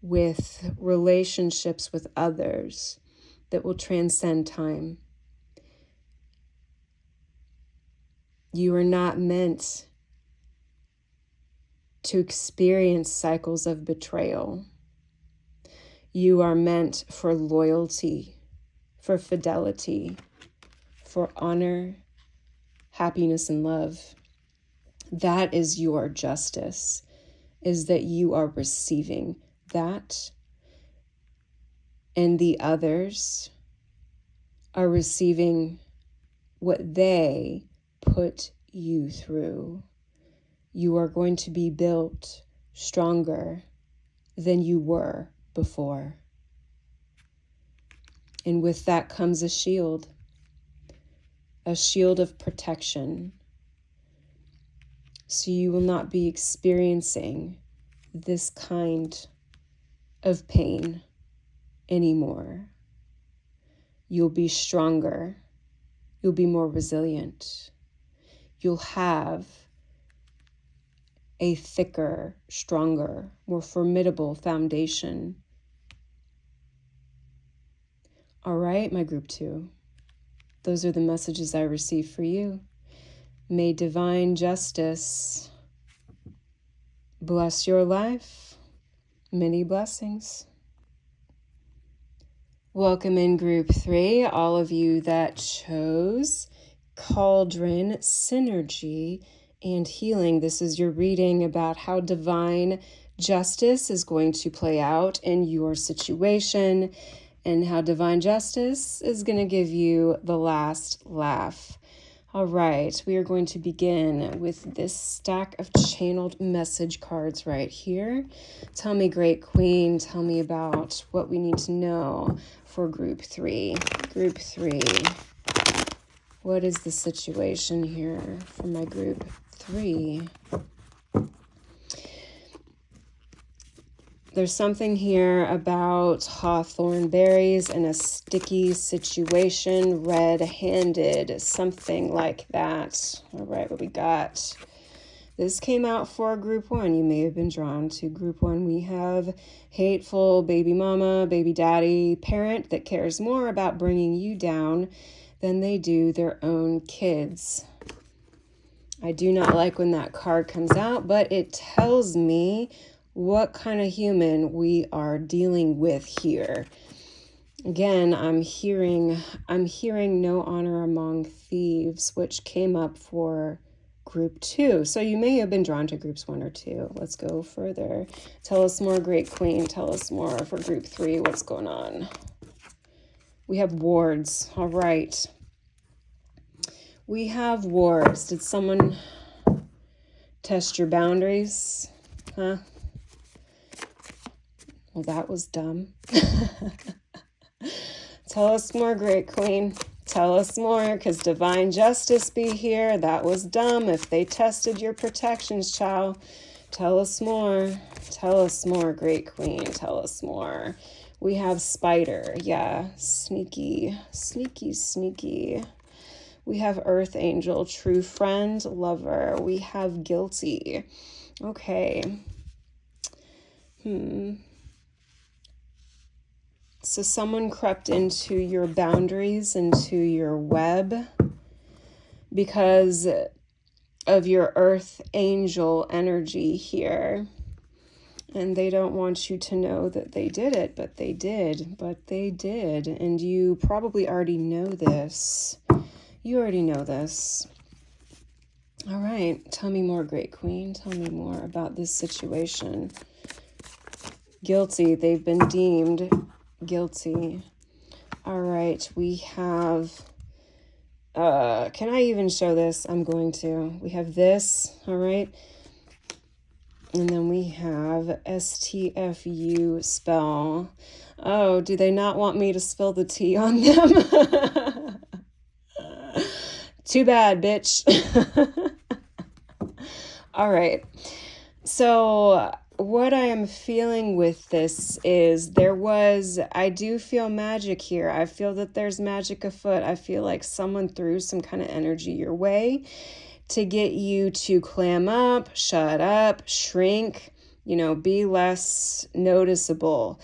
with relationships with others that will transcend time. You are not meant to experience cycles of betrayal. You are meant for loyalty, for fidelity, for honor, happiness, and love. That is your justice, is that you are receiving that, and the others are receiving what they put you through. You are going to be built stronger than you were before. And with that comes a shield of protection. So you will not be experiencing this kind of pain anymore. You'll be stronger. You'll be more resilient. You'll have a thicker, stronger, more formidable foundation. All right, my group 2. Those are the messages I receive for you. May divine justice bless your life. Many blessings. Welcome in group 3, all of you that chose Cauldron, Synergy, and Healing. This is your reading about how divine justice is going to play out in your situation and how divine justice is going to give you the last laugh. All right, we are going to begin with this stack of channeled message cards right here. Tell me, Great Queen, tell me about what we need to know for group 3. Group 3. What is the situation here for my group 3? There's something here about hawthorn berries and a sticky situation, red-handed, something like that. All right, what we got? This came out for group 1. You may have been drawn to group 1. We have hateful baby mama, baby daddy, parent that cares more about bringing you down than they do their own kids. I do not like when that card comes out, but it tells me what kind of human we are dealing with here. Again, I'm hearing no honor among thieves, which came up for group 2. So you may have been drawn to groups 1 or 2. Let's go further. Tell us more, Great Queen. Tell us more for group 3. What's going on? We have wards. All right. We have wards. Did someone test your boundaries? Huh? Well, that was dumb. Tell us more, Great Queen. Tell us more, because divine justice be here. That was dumb if they tested your protections, child. Tell us more. Tell us more, Great Queen. Tell us more. We have spider. Yeah, sneaky, sneaky, sneaky. We have earth angel, true friend, lover. We have guilty. Okay. So someone crept into your boundaries, into your web, because of your earth angel energy here. And they don't want you to know that they did it, but they did. And you probably already know this. You already know this. All right, tell me more, Great Queen. Tell me more about this situation. Guilty, they've been deemed guilty. All right, we have, can I even show this? I'm going to. We have this, all right? And then we have STFU spell. Oh, do they not want me to spill the tea on them? Too bad, bitch. All right. So what I am feeling with this is I do feel magic here. I feel that there's magic afoot. I feel like someone threw some kind of energy your way to get you to clam up, shut up, shrink, be less noticeable.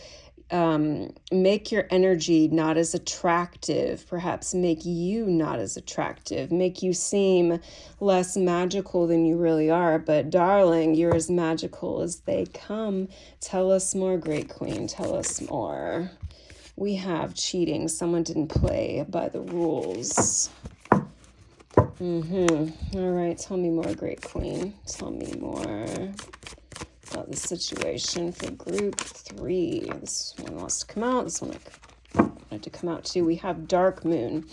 Make your energy not as attractive, perhaps make you not as attractive, make you seem less magical than you really are. But darling, you're as magical as they come. Tell us more, Great Queen. Tell us more. We have cheating. Someone didn't play by the rules. All right, tell me more, Great Queen. Tell me more about the situation for group 3. This one wants to come out. This one wanted to come out too. We have Dark Moon.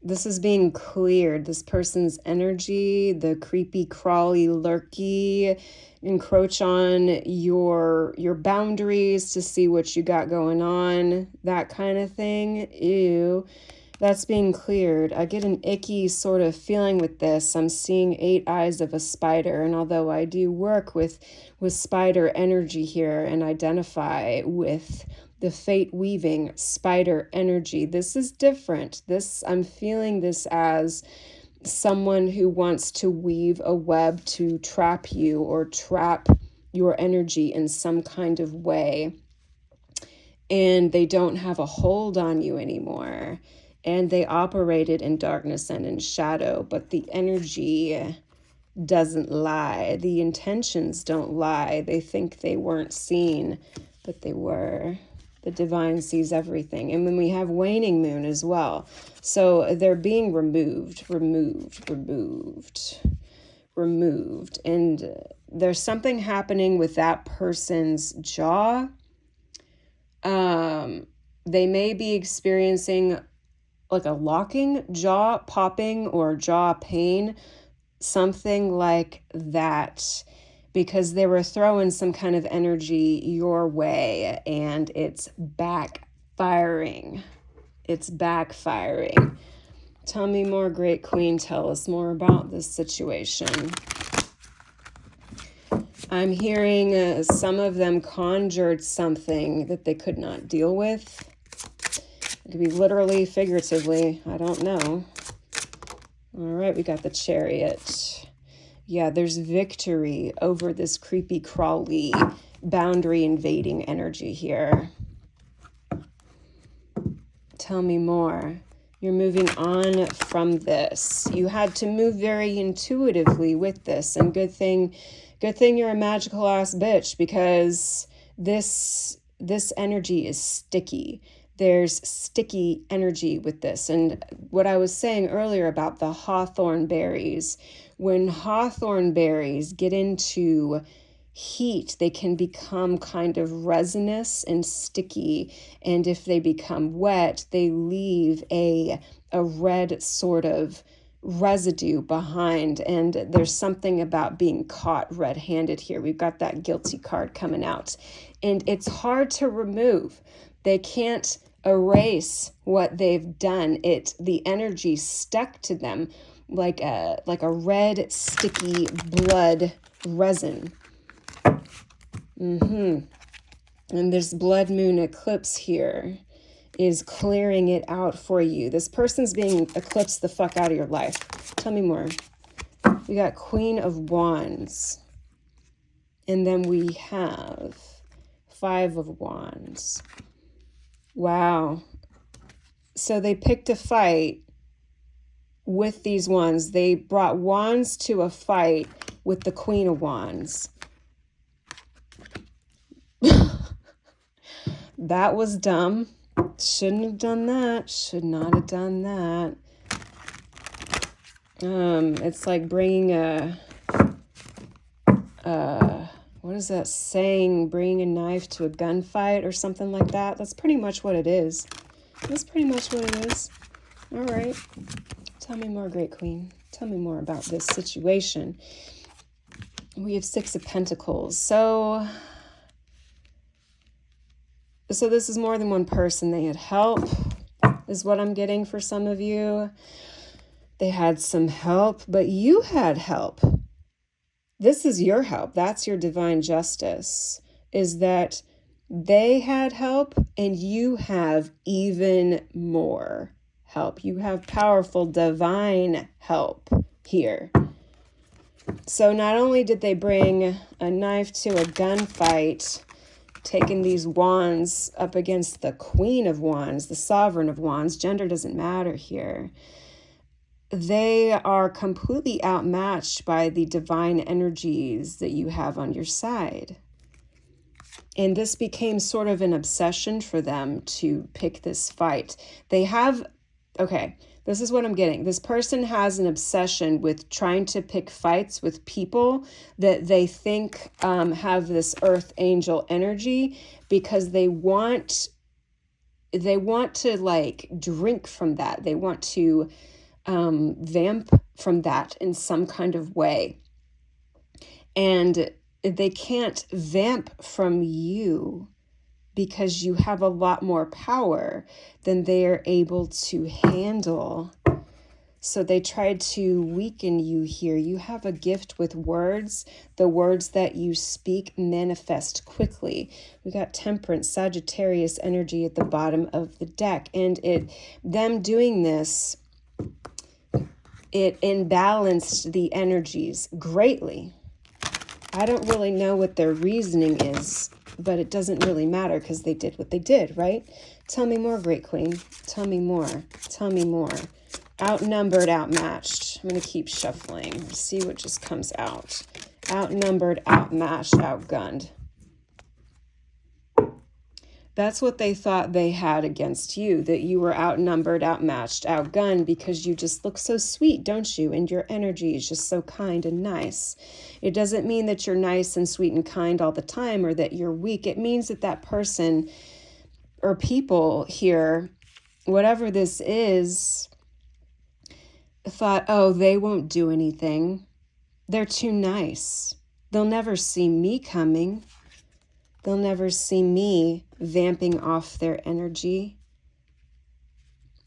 This is being cleared. This person's energy, the creepy, crawly, lurky, encroach on your boundaries to see what you got going on, that kind of thing. Ew. That's being cleared. I get an icky sort of feeling with this. I'm seeing 8 eyes of a spider. And although I do work with spider energy here and identify with the fate weaving spider energy, this is different. I'm feeling this as someone who wants to weave a web to trap you or trap your energy in some kind of way. And they don't have a hold on you anymore. And they operated in darkness and in shadow, but the energy doesn't lie. The intentions don't lie. They think they weren't seen, but they were. The divine sees everything. And then we have waning moon as well. So they're being removed. And there's something happening with that person's jaw. They may be experiencing like a locking, jaw popping, or jaw pain, something like that, because they were throwing some kind of energy your way and it's backfiring. Tell me more, Great Queen. Tell us more about this situation. I'm hearing some of them conjured something that they could not deal with. It could be literally, figuratively. I don't know. All right, we got the Chariot. Yeah, there's victory over this creepy, crawly, boundary invading energy here. Tell me more. You're moving on from this. You had to move very intuitively with this, and good thing you're a magical ass bitch, because this energy is sticky. There's sticky energy with this. And what I was saying earlier about the hawthorn berries, when hawthorn berries get into heat, they can become kind of resinous and sticky. And if they become wet, they leave a red sort of residue behind. And there's something about being caught red-handed here. We've got that guilty card coming out. And it's hard to remove. They can't erase what they've done. The energy stuck to them like a red, sticky blood resin. And this blood moon eclipse here is clearing it out for you. This person's being eclipsed the fuck out of your life. Tell me more. We got Queen of Wands. And then we have 5 of Wands. Wow. So they picked a fight with these wands. They brought wands to a fight with the Queen of Wands. That was dumb. Shouldn't have done that. Should not have done that. It's like bringing what is that saying? Bringing a knife to a gunfight or something like that. That's pretty much what it is. All right. Tell me more, Great Queen. Tell me more about this situation. We have 6 of Pentacles. So this is more than one person. They had help. is what I'm getting for some of you. They had some help, but you had help. This is your help. That's your divine justice, is that they had help and you have even more help. You have powerful divine help here. So not only did they bring a knife to a gunfight, taking these wands up against the Queen of Wands, the Sovereign of Wands, gender doesn't matter here. They are completely outmatched by the divine energies that you have on your side. And this became sort of an obsession for them to pick this fight. They have, okay, this is what I'm getting. This person has an obsession with trying to pick fights with people that they think have this earth angel energy, because they want to like drink from that. They want to vamp from that in some kind of way. And they can't vamp from you because you have a lot more power than they are able to handle. So they tried to weaken you here. You have a gift with words. The words that you speak manifest quickly. We got Temperance, Sagittarius energy at the bottom of the deck. And them doing this, it imbalanced the energies greatly. I don't really know what their reasoning is, but it doesn't really matter because they did what they did, right? Tell me more, Great Queen. Tell me more. Tell me more. Outnumbered, outmatched. I'm going to keep shuffling. See what just comes out. Outnumbered, outmatched, outgunned. That's what they thought they had against you, that you were outnumbered, outmatched, outgunned, because you just look so sweet, don't you? And your energy is just so kind and nice. It doesn't mean that you're nice and sweet and kind all the time, or that you're weak. It means that that person or people here, whatever this is, thought, oh, they won't do anything. They're too nice. They'll never see me coming. They'll never see me vamping off their energy,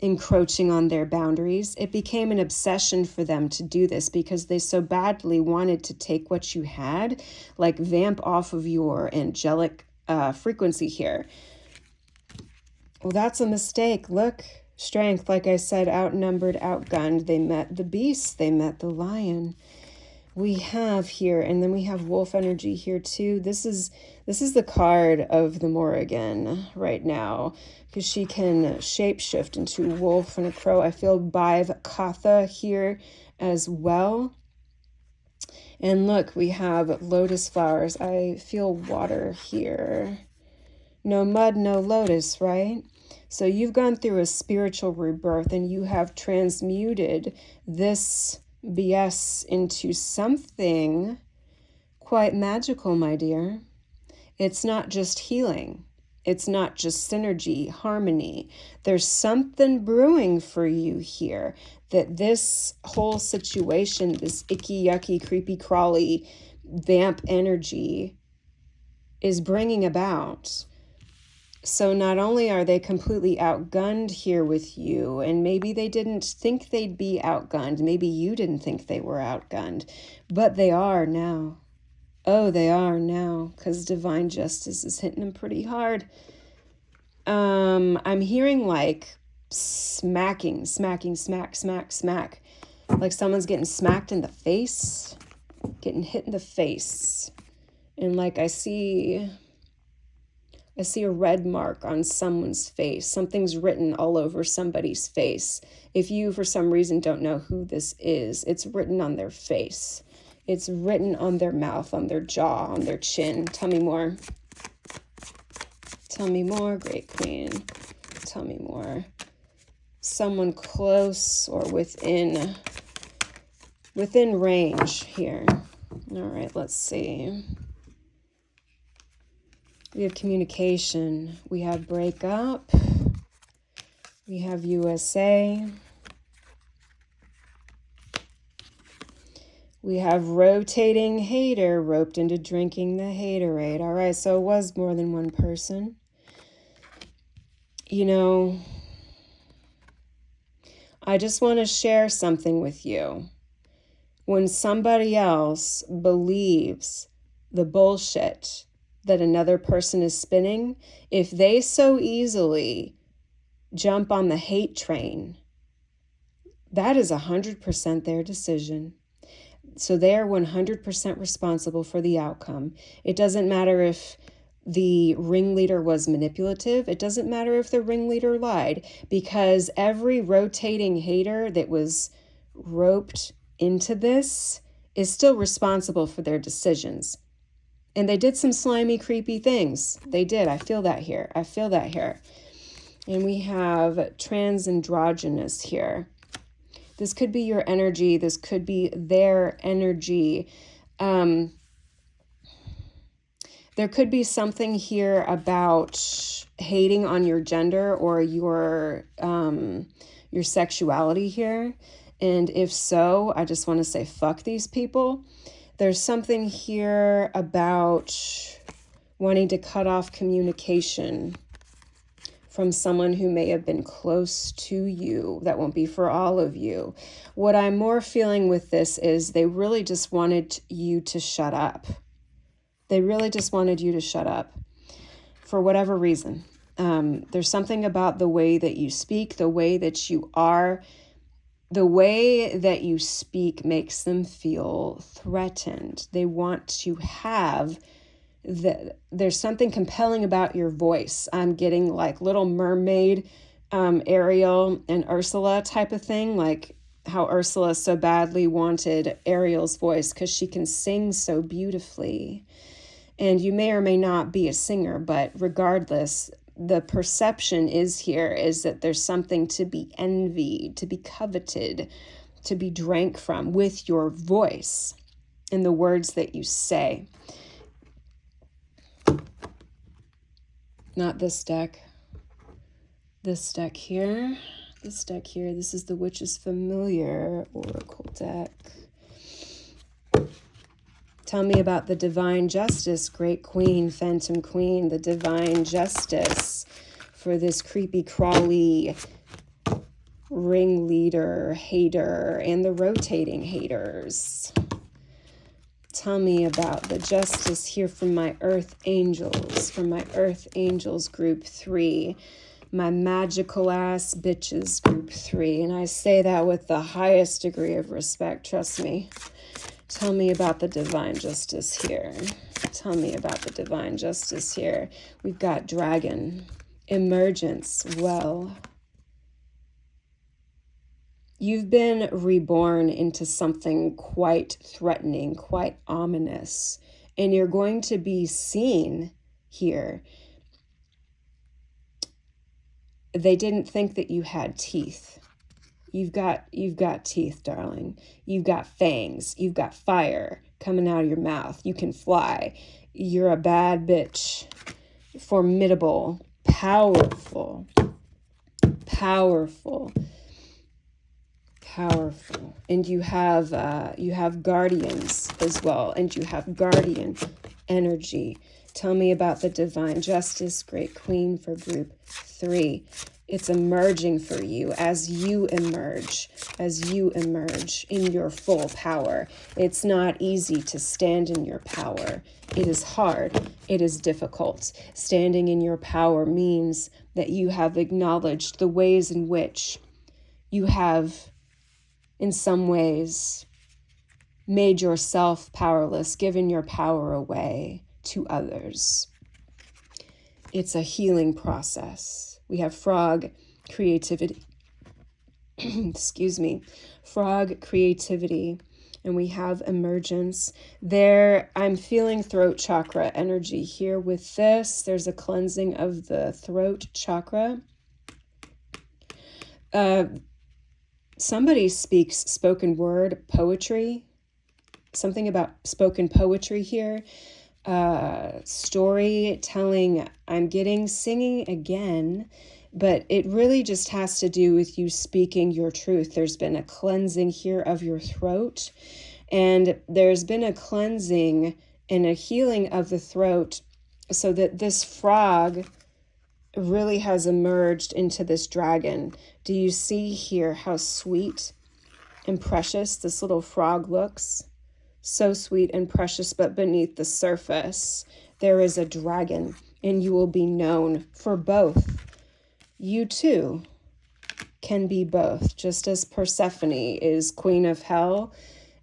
encroaching on their boundaries. It became an obsession for them to do this because they so badly wanted to take what you had, like vamp off of your angelic frequency here. Well, that's a mistake. Look, strength, like I said, outnumbered, outgunned. They met the beast. They met the lion. We have here, and then we have wolf energy here too. This is the card of the Morrigan right now, because she can shapeshift into wolf and a crow. I feel Bive Katha here as well. And look, we have lotus flowers. I feel water here. No mud, no lotus, right? So you've gone through a spiritual rebirth and you have transmuted this BS into something quite magical, my dear. It's not just healing. It's not just synergy, harmony. There's something brewing for you here, that this whole situation, this icky, yucky, creepy, crawly vamp energy is bringing about. So not only are they completely outgunned here with you, and maybe they didn't think they'd be outgunned. Maybe you didn't think they were outgunned, but they are now. Oh, they are now, because divine justice is hitting them pretty hard. I'm hearing like smacking, smack, smack. Like someone's getting smacked in the face, getting hit in the face. And like I see a red mark on someone's face. Something's written all over somebody's face. If you, for some reason, don't know who this is, it's written on their face. It's written on their mouth, on their jaw, on their chin. Tell me more. Tell me more, Great Queen. Tell me more. Someone close or within range here. All right, let's see. We have communication. We have breakup. We have USA. We have rotating hater, roped into drinking the haterade. All right, so it was more than one person. You know, I just want to share something with you. When somebody else believes the bullshit that another person is spinning, if they so easily jump on the hate train, that is 100% their decision. So they are 100% responsible for the outcome. It doesn't matter if the ringleader was manipulative. It doesn't matter if the ringleader lied, because every rotating hater that was roped into this is still responsible for their decisions. And they did some slimy, creepy things. They did. I feel that here. I feel that here. And we have transandrogynous here. This could be your energy. This could be their energy. There could be something here about hating on your gender or your sexuality here. And if so, I just want to say, fuck these people. There's something here about wanting to cut off communication from someone who may have been close to you. That won't be for all of you. What I'm more feeling with this is they really just wanted you to shut up. They really just wanted you to shut up for whatever reason. There's something about the way that you speak, the way that you are, the way that you speak makes them feel threatened. They want to have there's something compelling about your voice. I'm getting like Little Mermaid, Ariel and Ursula type of thing, like how Ursula so badly wanted Ariel's voice because she can sing so beautifully. And you may or may not be a singer, but regardless, the perception is that there's something to be envied, to be coveted, to be drank from with your voice and the words that you say. Not this deck. This deck here. This deck here. This is the Witch's Familiar Oracle deck. Tell me about the Divine Justice, Great Queen, Phantom Queen, the Divine Justice for this creepy, crawly ringleader, hater, and the rotating haters. Tell me about the justice here from my Earth Angels, Group 3, my magical ass bitches, Group 3. And I say that with the highest degree of respect, trust me. Tell me about the Divine Justice here. Tell me about the Divine Justice here. We've got Dragon, Emergence, Well. You've been reborn into something quite threatening, quite ominous, and you're going to be seen here. They didn't think that you had teeth. You've got teeth, darling. You've got fangs. You've got fire coming out of your mouth. You can fly. You're a bad bitch. Formidable, powerful. And you have guardians as well, and you have guardian energy. Tell me about the Divine Justice, Great Queen for Group 3. It's emerging for you as you emerge in your full power. It's not easy to stand in your power. It is hard. It is difficult. Standing in your power means that you have acknowledged the ways in which you have, in some ways, made yourself powerless, given your power away to others. It's a healing process. We have frog creativity. Excuse me. Frog creativity. And we have emergence. There, I'm feeling throat chakra energy here with this. There's a cleansing of the throat chakra. Somebody speaks spoken word poetry. Something about spoken poetry here. Storytelling. I'm getting singing again, but it really just has to do with you speaking your truth. There's been a cleansing here of your throat, and there's been a cleansing and a healing of the throat so that this frog really has emerged into this dragon. Do you see here how sweet and precious this little frog looks? So sweet and precious, but beneath the surface, there is a dragon, and you will be known for both. You too can be both, just as Persephone is queen of hell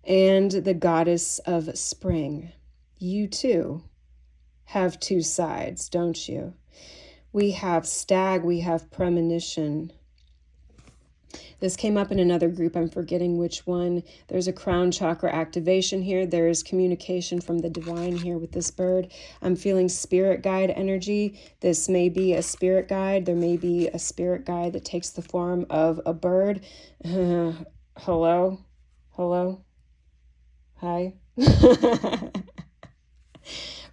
and the goddess of spring. You too have two sides, don't you? We have stag, we have premonition. This came up in another group, I'm forgetting which one. There's a crown chakra activation here. There is communication from the divine here with this bird. I'm feeling spirit guide energy. This may be a spirit guide. There may be a spirit guide that takes the form of a bird. Hello? Hello? Hi?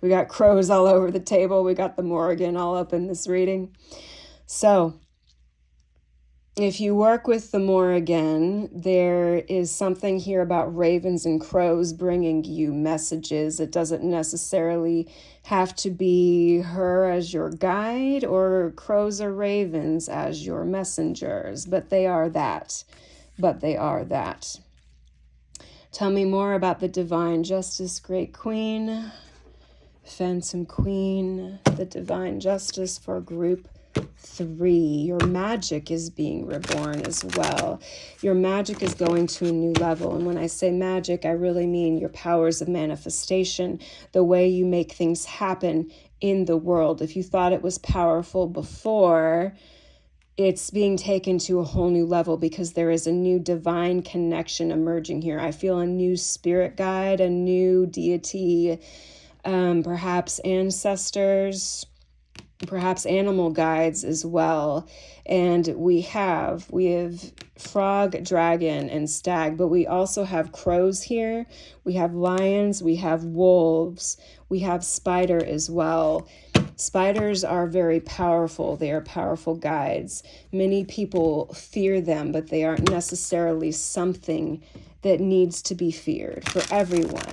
We got crows all over the table. We got the Morrigan all up in this reading. So, if you work with the Morrigan, there is something here about ravens and crows bringing you messages. It doesn't necessarily have to be her as your guide or crows or ravens as your messengers, but they are that. Tell me more about the Divine Justice, Great Queen, Phantom Queen, the Divine Justice for Group 3. Your magic is being reborn as well. Your magic is going to a new level. And when I say magic, I really mean your powers of manifestation, the way you make things happen in the world. If you thought it was powerful before, it's being taken to a whole new level because there is a new divine connection emerging here. I feel a new spirit guide, a new deity, perhaps ancestors, perhaps animal guides as well. And we have frog, dragon, and stag, but we also have crows here. We have lions, we have wolves, we have spider as well. Spiders are very powerful. They are powerful guides. Many people fear them, but they aren't necessarily something that needs to be feared for everyone,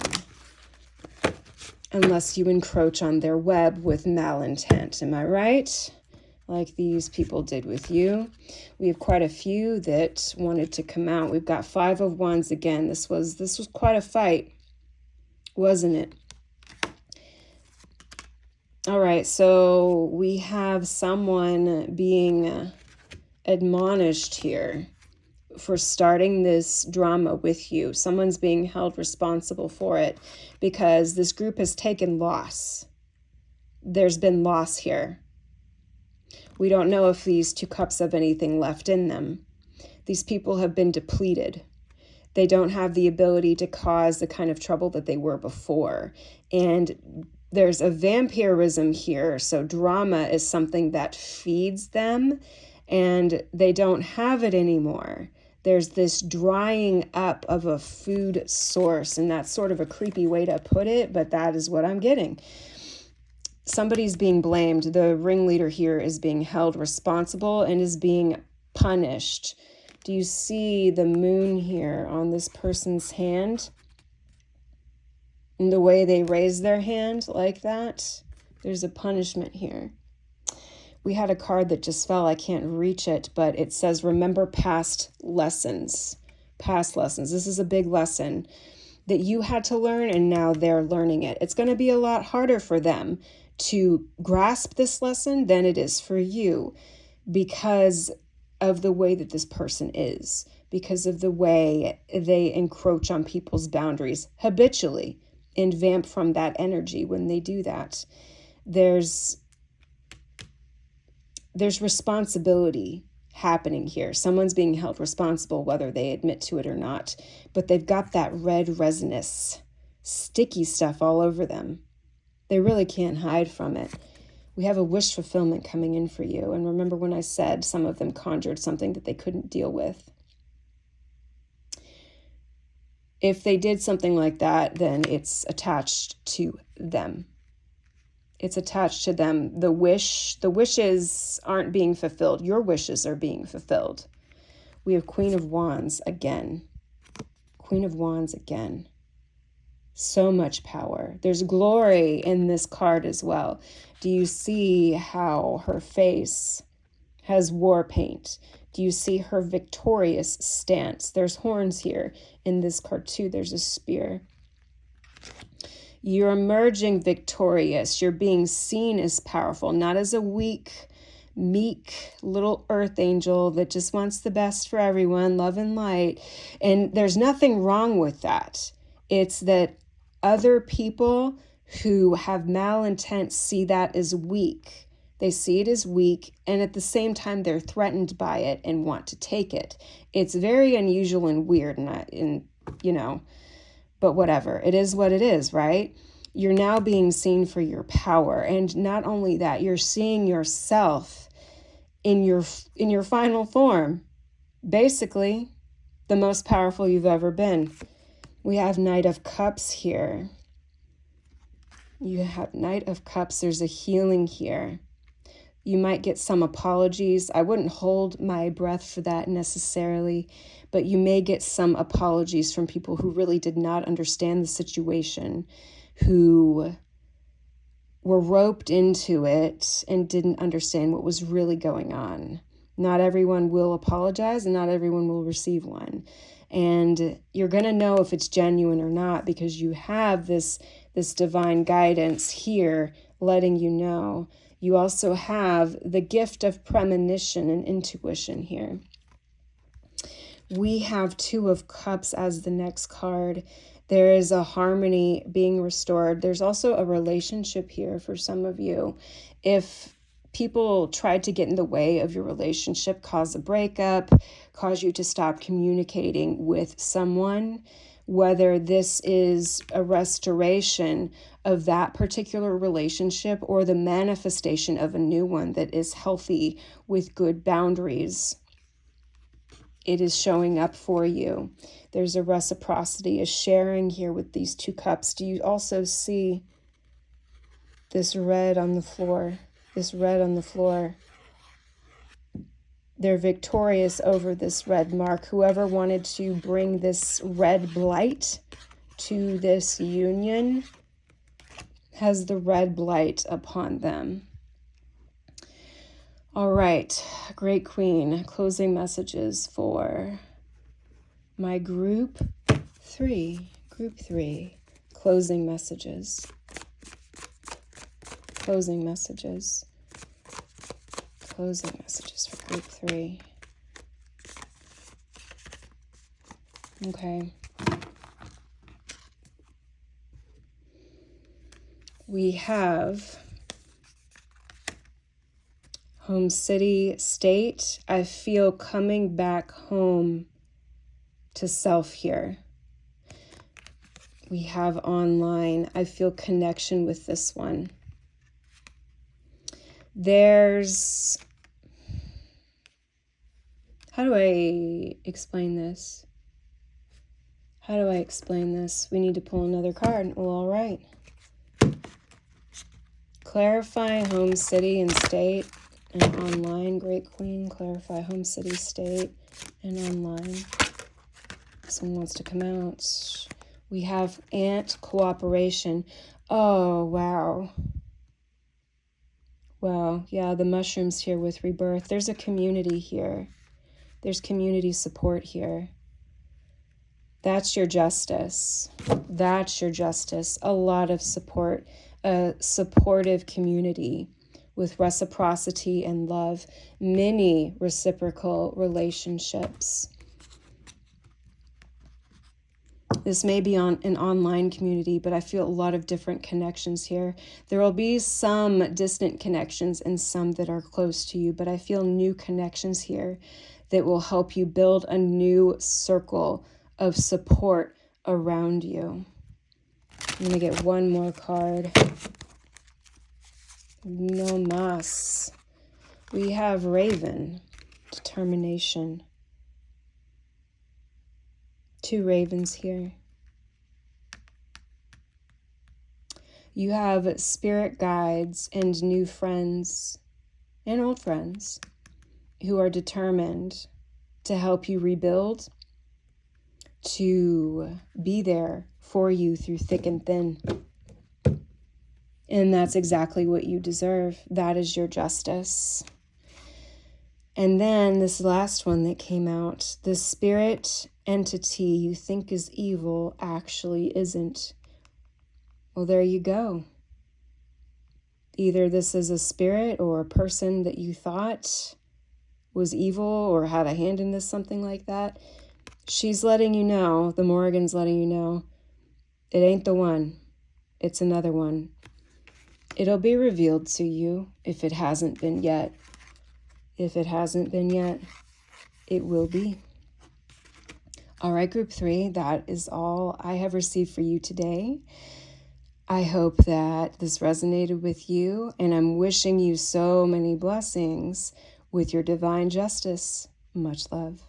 unless you encroach on their web with malintent. Am I right? Like these people did with you. We have quite a few that wanted to come out. We've got 5 of Wands again. This was quite a fight, wasn't it? All right, so we have someone being admonished here for starting this drama with you. Someone's being held responsible for it because this group has taken loss. There's been loss here. We don't know if these 2 cups have anything left in them. These people have been depleted. They don't have the ability to cause the kind of trouble that they were before. And there's a vampirism here. So drama is something that feeds them and they don't have it anymore. There's this drying up of a food source, and that's sort of a creepy way to put it, but that is what I'm getting. Somebody's being blamed. The ringleader here is being held responsible and is being punished. Do you see the moon here on this person's hand? And the way they raise their hand like that, there's a punishment here. We had a card that just fell. I can't reach it, but it says, remember past lessons. Past lessons. This is a big lesson that you had to learn, and now they're learning it. It's going to be a lot harder for them to grasp this lesson than it is for you because of the way that this person is, because of the way they encroach on people's boundaries habitually and vamp from that energy when they do that. There's responsibility happening here. Someone's being held responsible whether they admit to it or not, but they've got that red resinous, sticky stuff all over them. They really can't hide from it. We have a wish fulfillment coming in for you. And remember when I said some of them conjured something that they couldn't deal with? If they did something like that, then it's attached to them. It's attached to them. The wishes aren't being fulfilled. Your wishes are being fulfilled. We have Queen of Wands again. Queen of Wands again. So much power. There's glory in this card as well. Do you see how her face has war paint? Do you see her victorious stance? There's horns here in this card too. There's a spear. You're emerging victorious. You're being seen as powerful, not as a weak, meek little earth angel that just wants the best for everyone, love and light. And there's nothing wrong with that. It's that other people who have malintent see that as weak. They see it as weak, and at the same time, they're threatened by it and want to take it. It's very unusual and weird, but whatever. It is what it is, right? You're now being seen for your power. And not only that, you're seeing yourself in your final form. Basically, the most powerful you've ever been. We have Knight of Cups here. You have Knight of Cups. There's a healing here. You might get some apologies. I wouldn't hold my breath for that necessarily, but you may get some apologies from people who really did not understand the situation, who were roped into it and didn't understand what was really going on. Not everyone will apologize and not everyone will receive one. And you're going to know if it's genuine or not because you have this divine guidance here letting you know. You also have the gift of premonition and intuition here. We have Two of Cups as the next card. There is a harmony being restored. There's also a relationship here for some of you. If people tried to get in the way of your relationship, cause a breakup, cause you to stop communicating with someone, whether this is a restoration of that particular relationship or the manifestation of a new one that is healthy with good boundaries, it is showing up for you. There's a reciprocity, a sharing here with these two cups. Do you also see this red on the floor? This red on the floor. They're victorious over this red mark. Whoever wanted to bring this red blight to this union has the red blight upon them. All right, Great Queen, closing messages for my group 3. Group 3, closing messages. Closing messages. Closing messages for group 3. Okay. We have home, city, state. I feel coming back home to self here. We have online. I feel connection with this one. There's, how do I explain this? How do I explain this? We need to pull another card. Well, all right. Clarifying home, city, and state, and online. Great Queen, clarify home, city, state, and online. Someone wants to come out. We have ant cooperation. Oh, wow. Wow, yeah, the mushrooms here with rebirth. There's a community here. There's community support here. That's your justice. That's your justice. A lot of support, a supportive community with reciprocity and love. Many reciprocal relationships. This may be on an online community, but I feel a lot of different connections here. There will be some distant connections and some that are close to you, but I feel new connections here that will help you build a new circle of support around you. I'm going to get one more card. No mas. We have Raven, determination. 2 ravens here. You have spirit guides and new friends and old friends who are determined to help you rebuild, to be there for you through thick and thin. And that's exactly what you deserve. That is your justice. And then this last one that came out, the spirit entity you think is evil actually isn't. Well, there you go. Either this is a spirit or a person that you thought was evil or had a hand in this, something like that. She's letting you know, the Morrigan's letting you know, it ain't the one. It's another one. It'll be revealed to you if it hasn't been yet. If it hasn't been yet, it will be. All right, group 3, that is all I have received for you today. I hope that this resonated with you, and I'm wishing you so many blessings with your divine justice. Much love.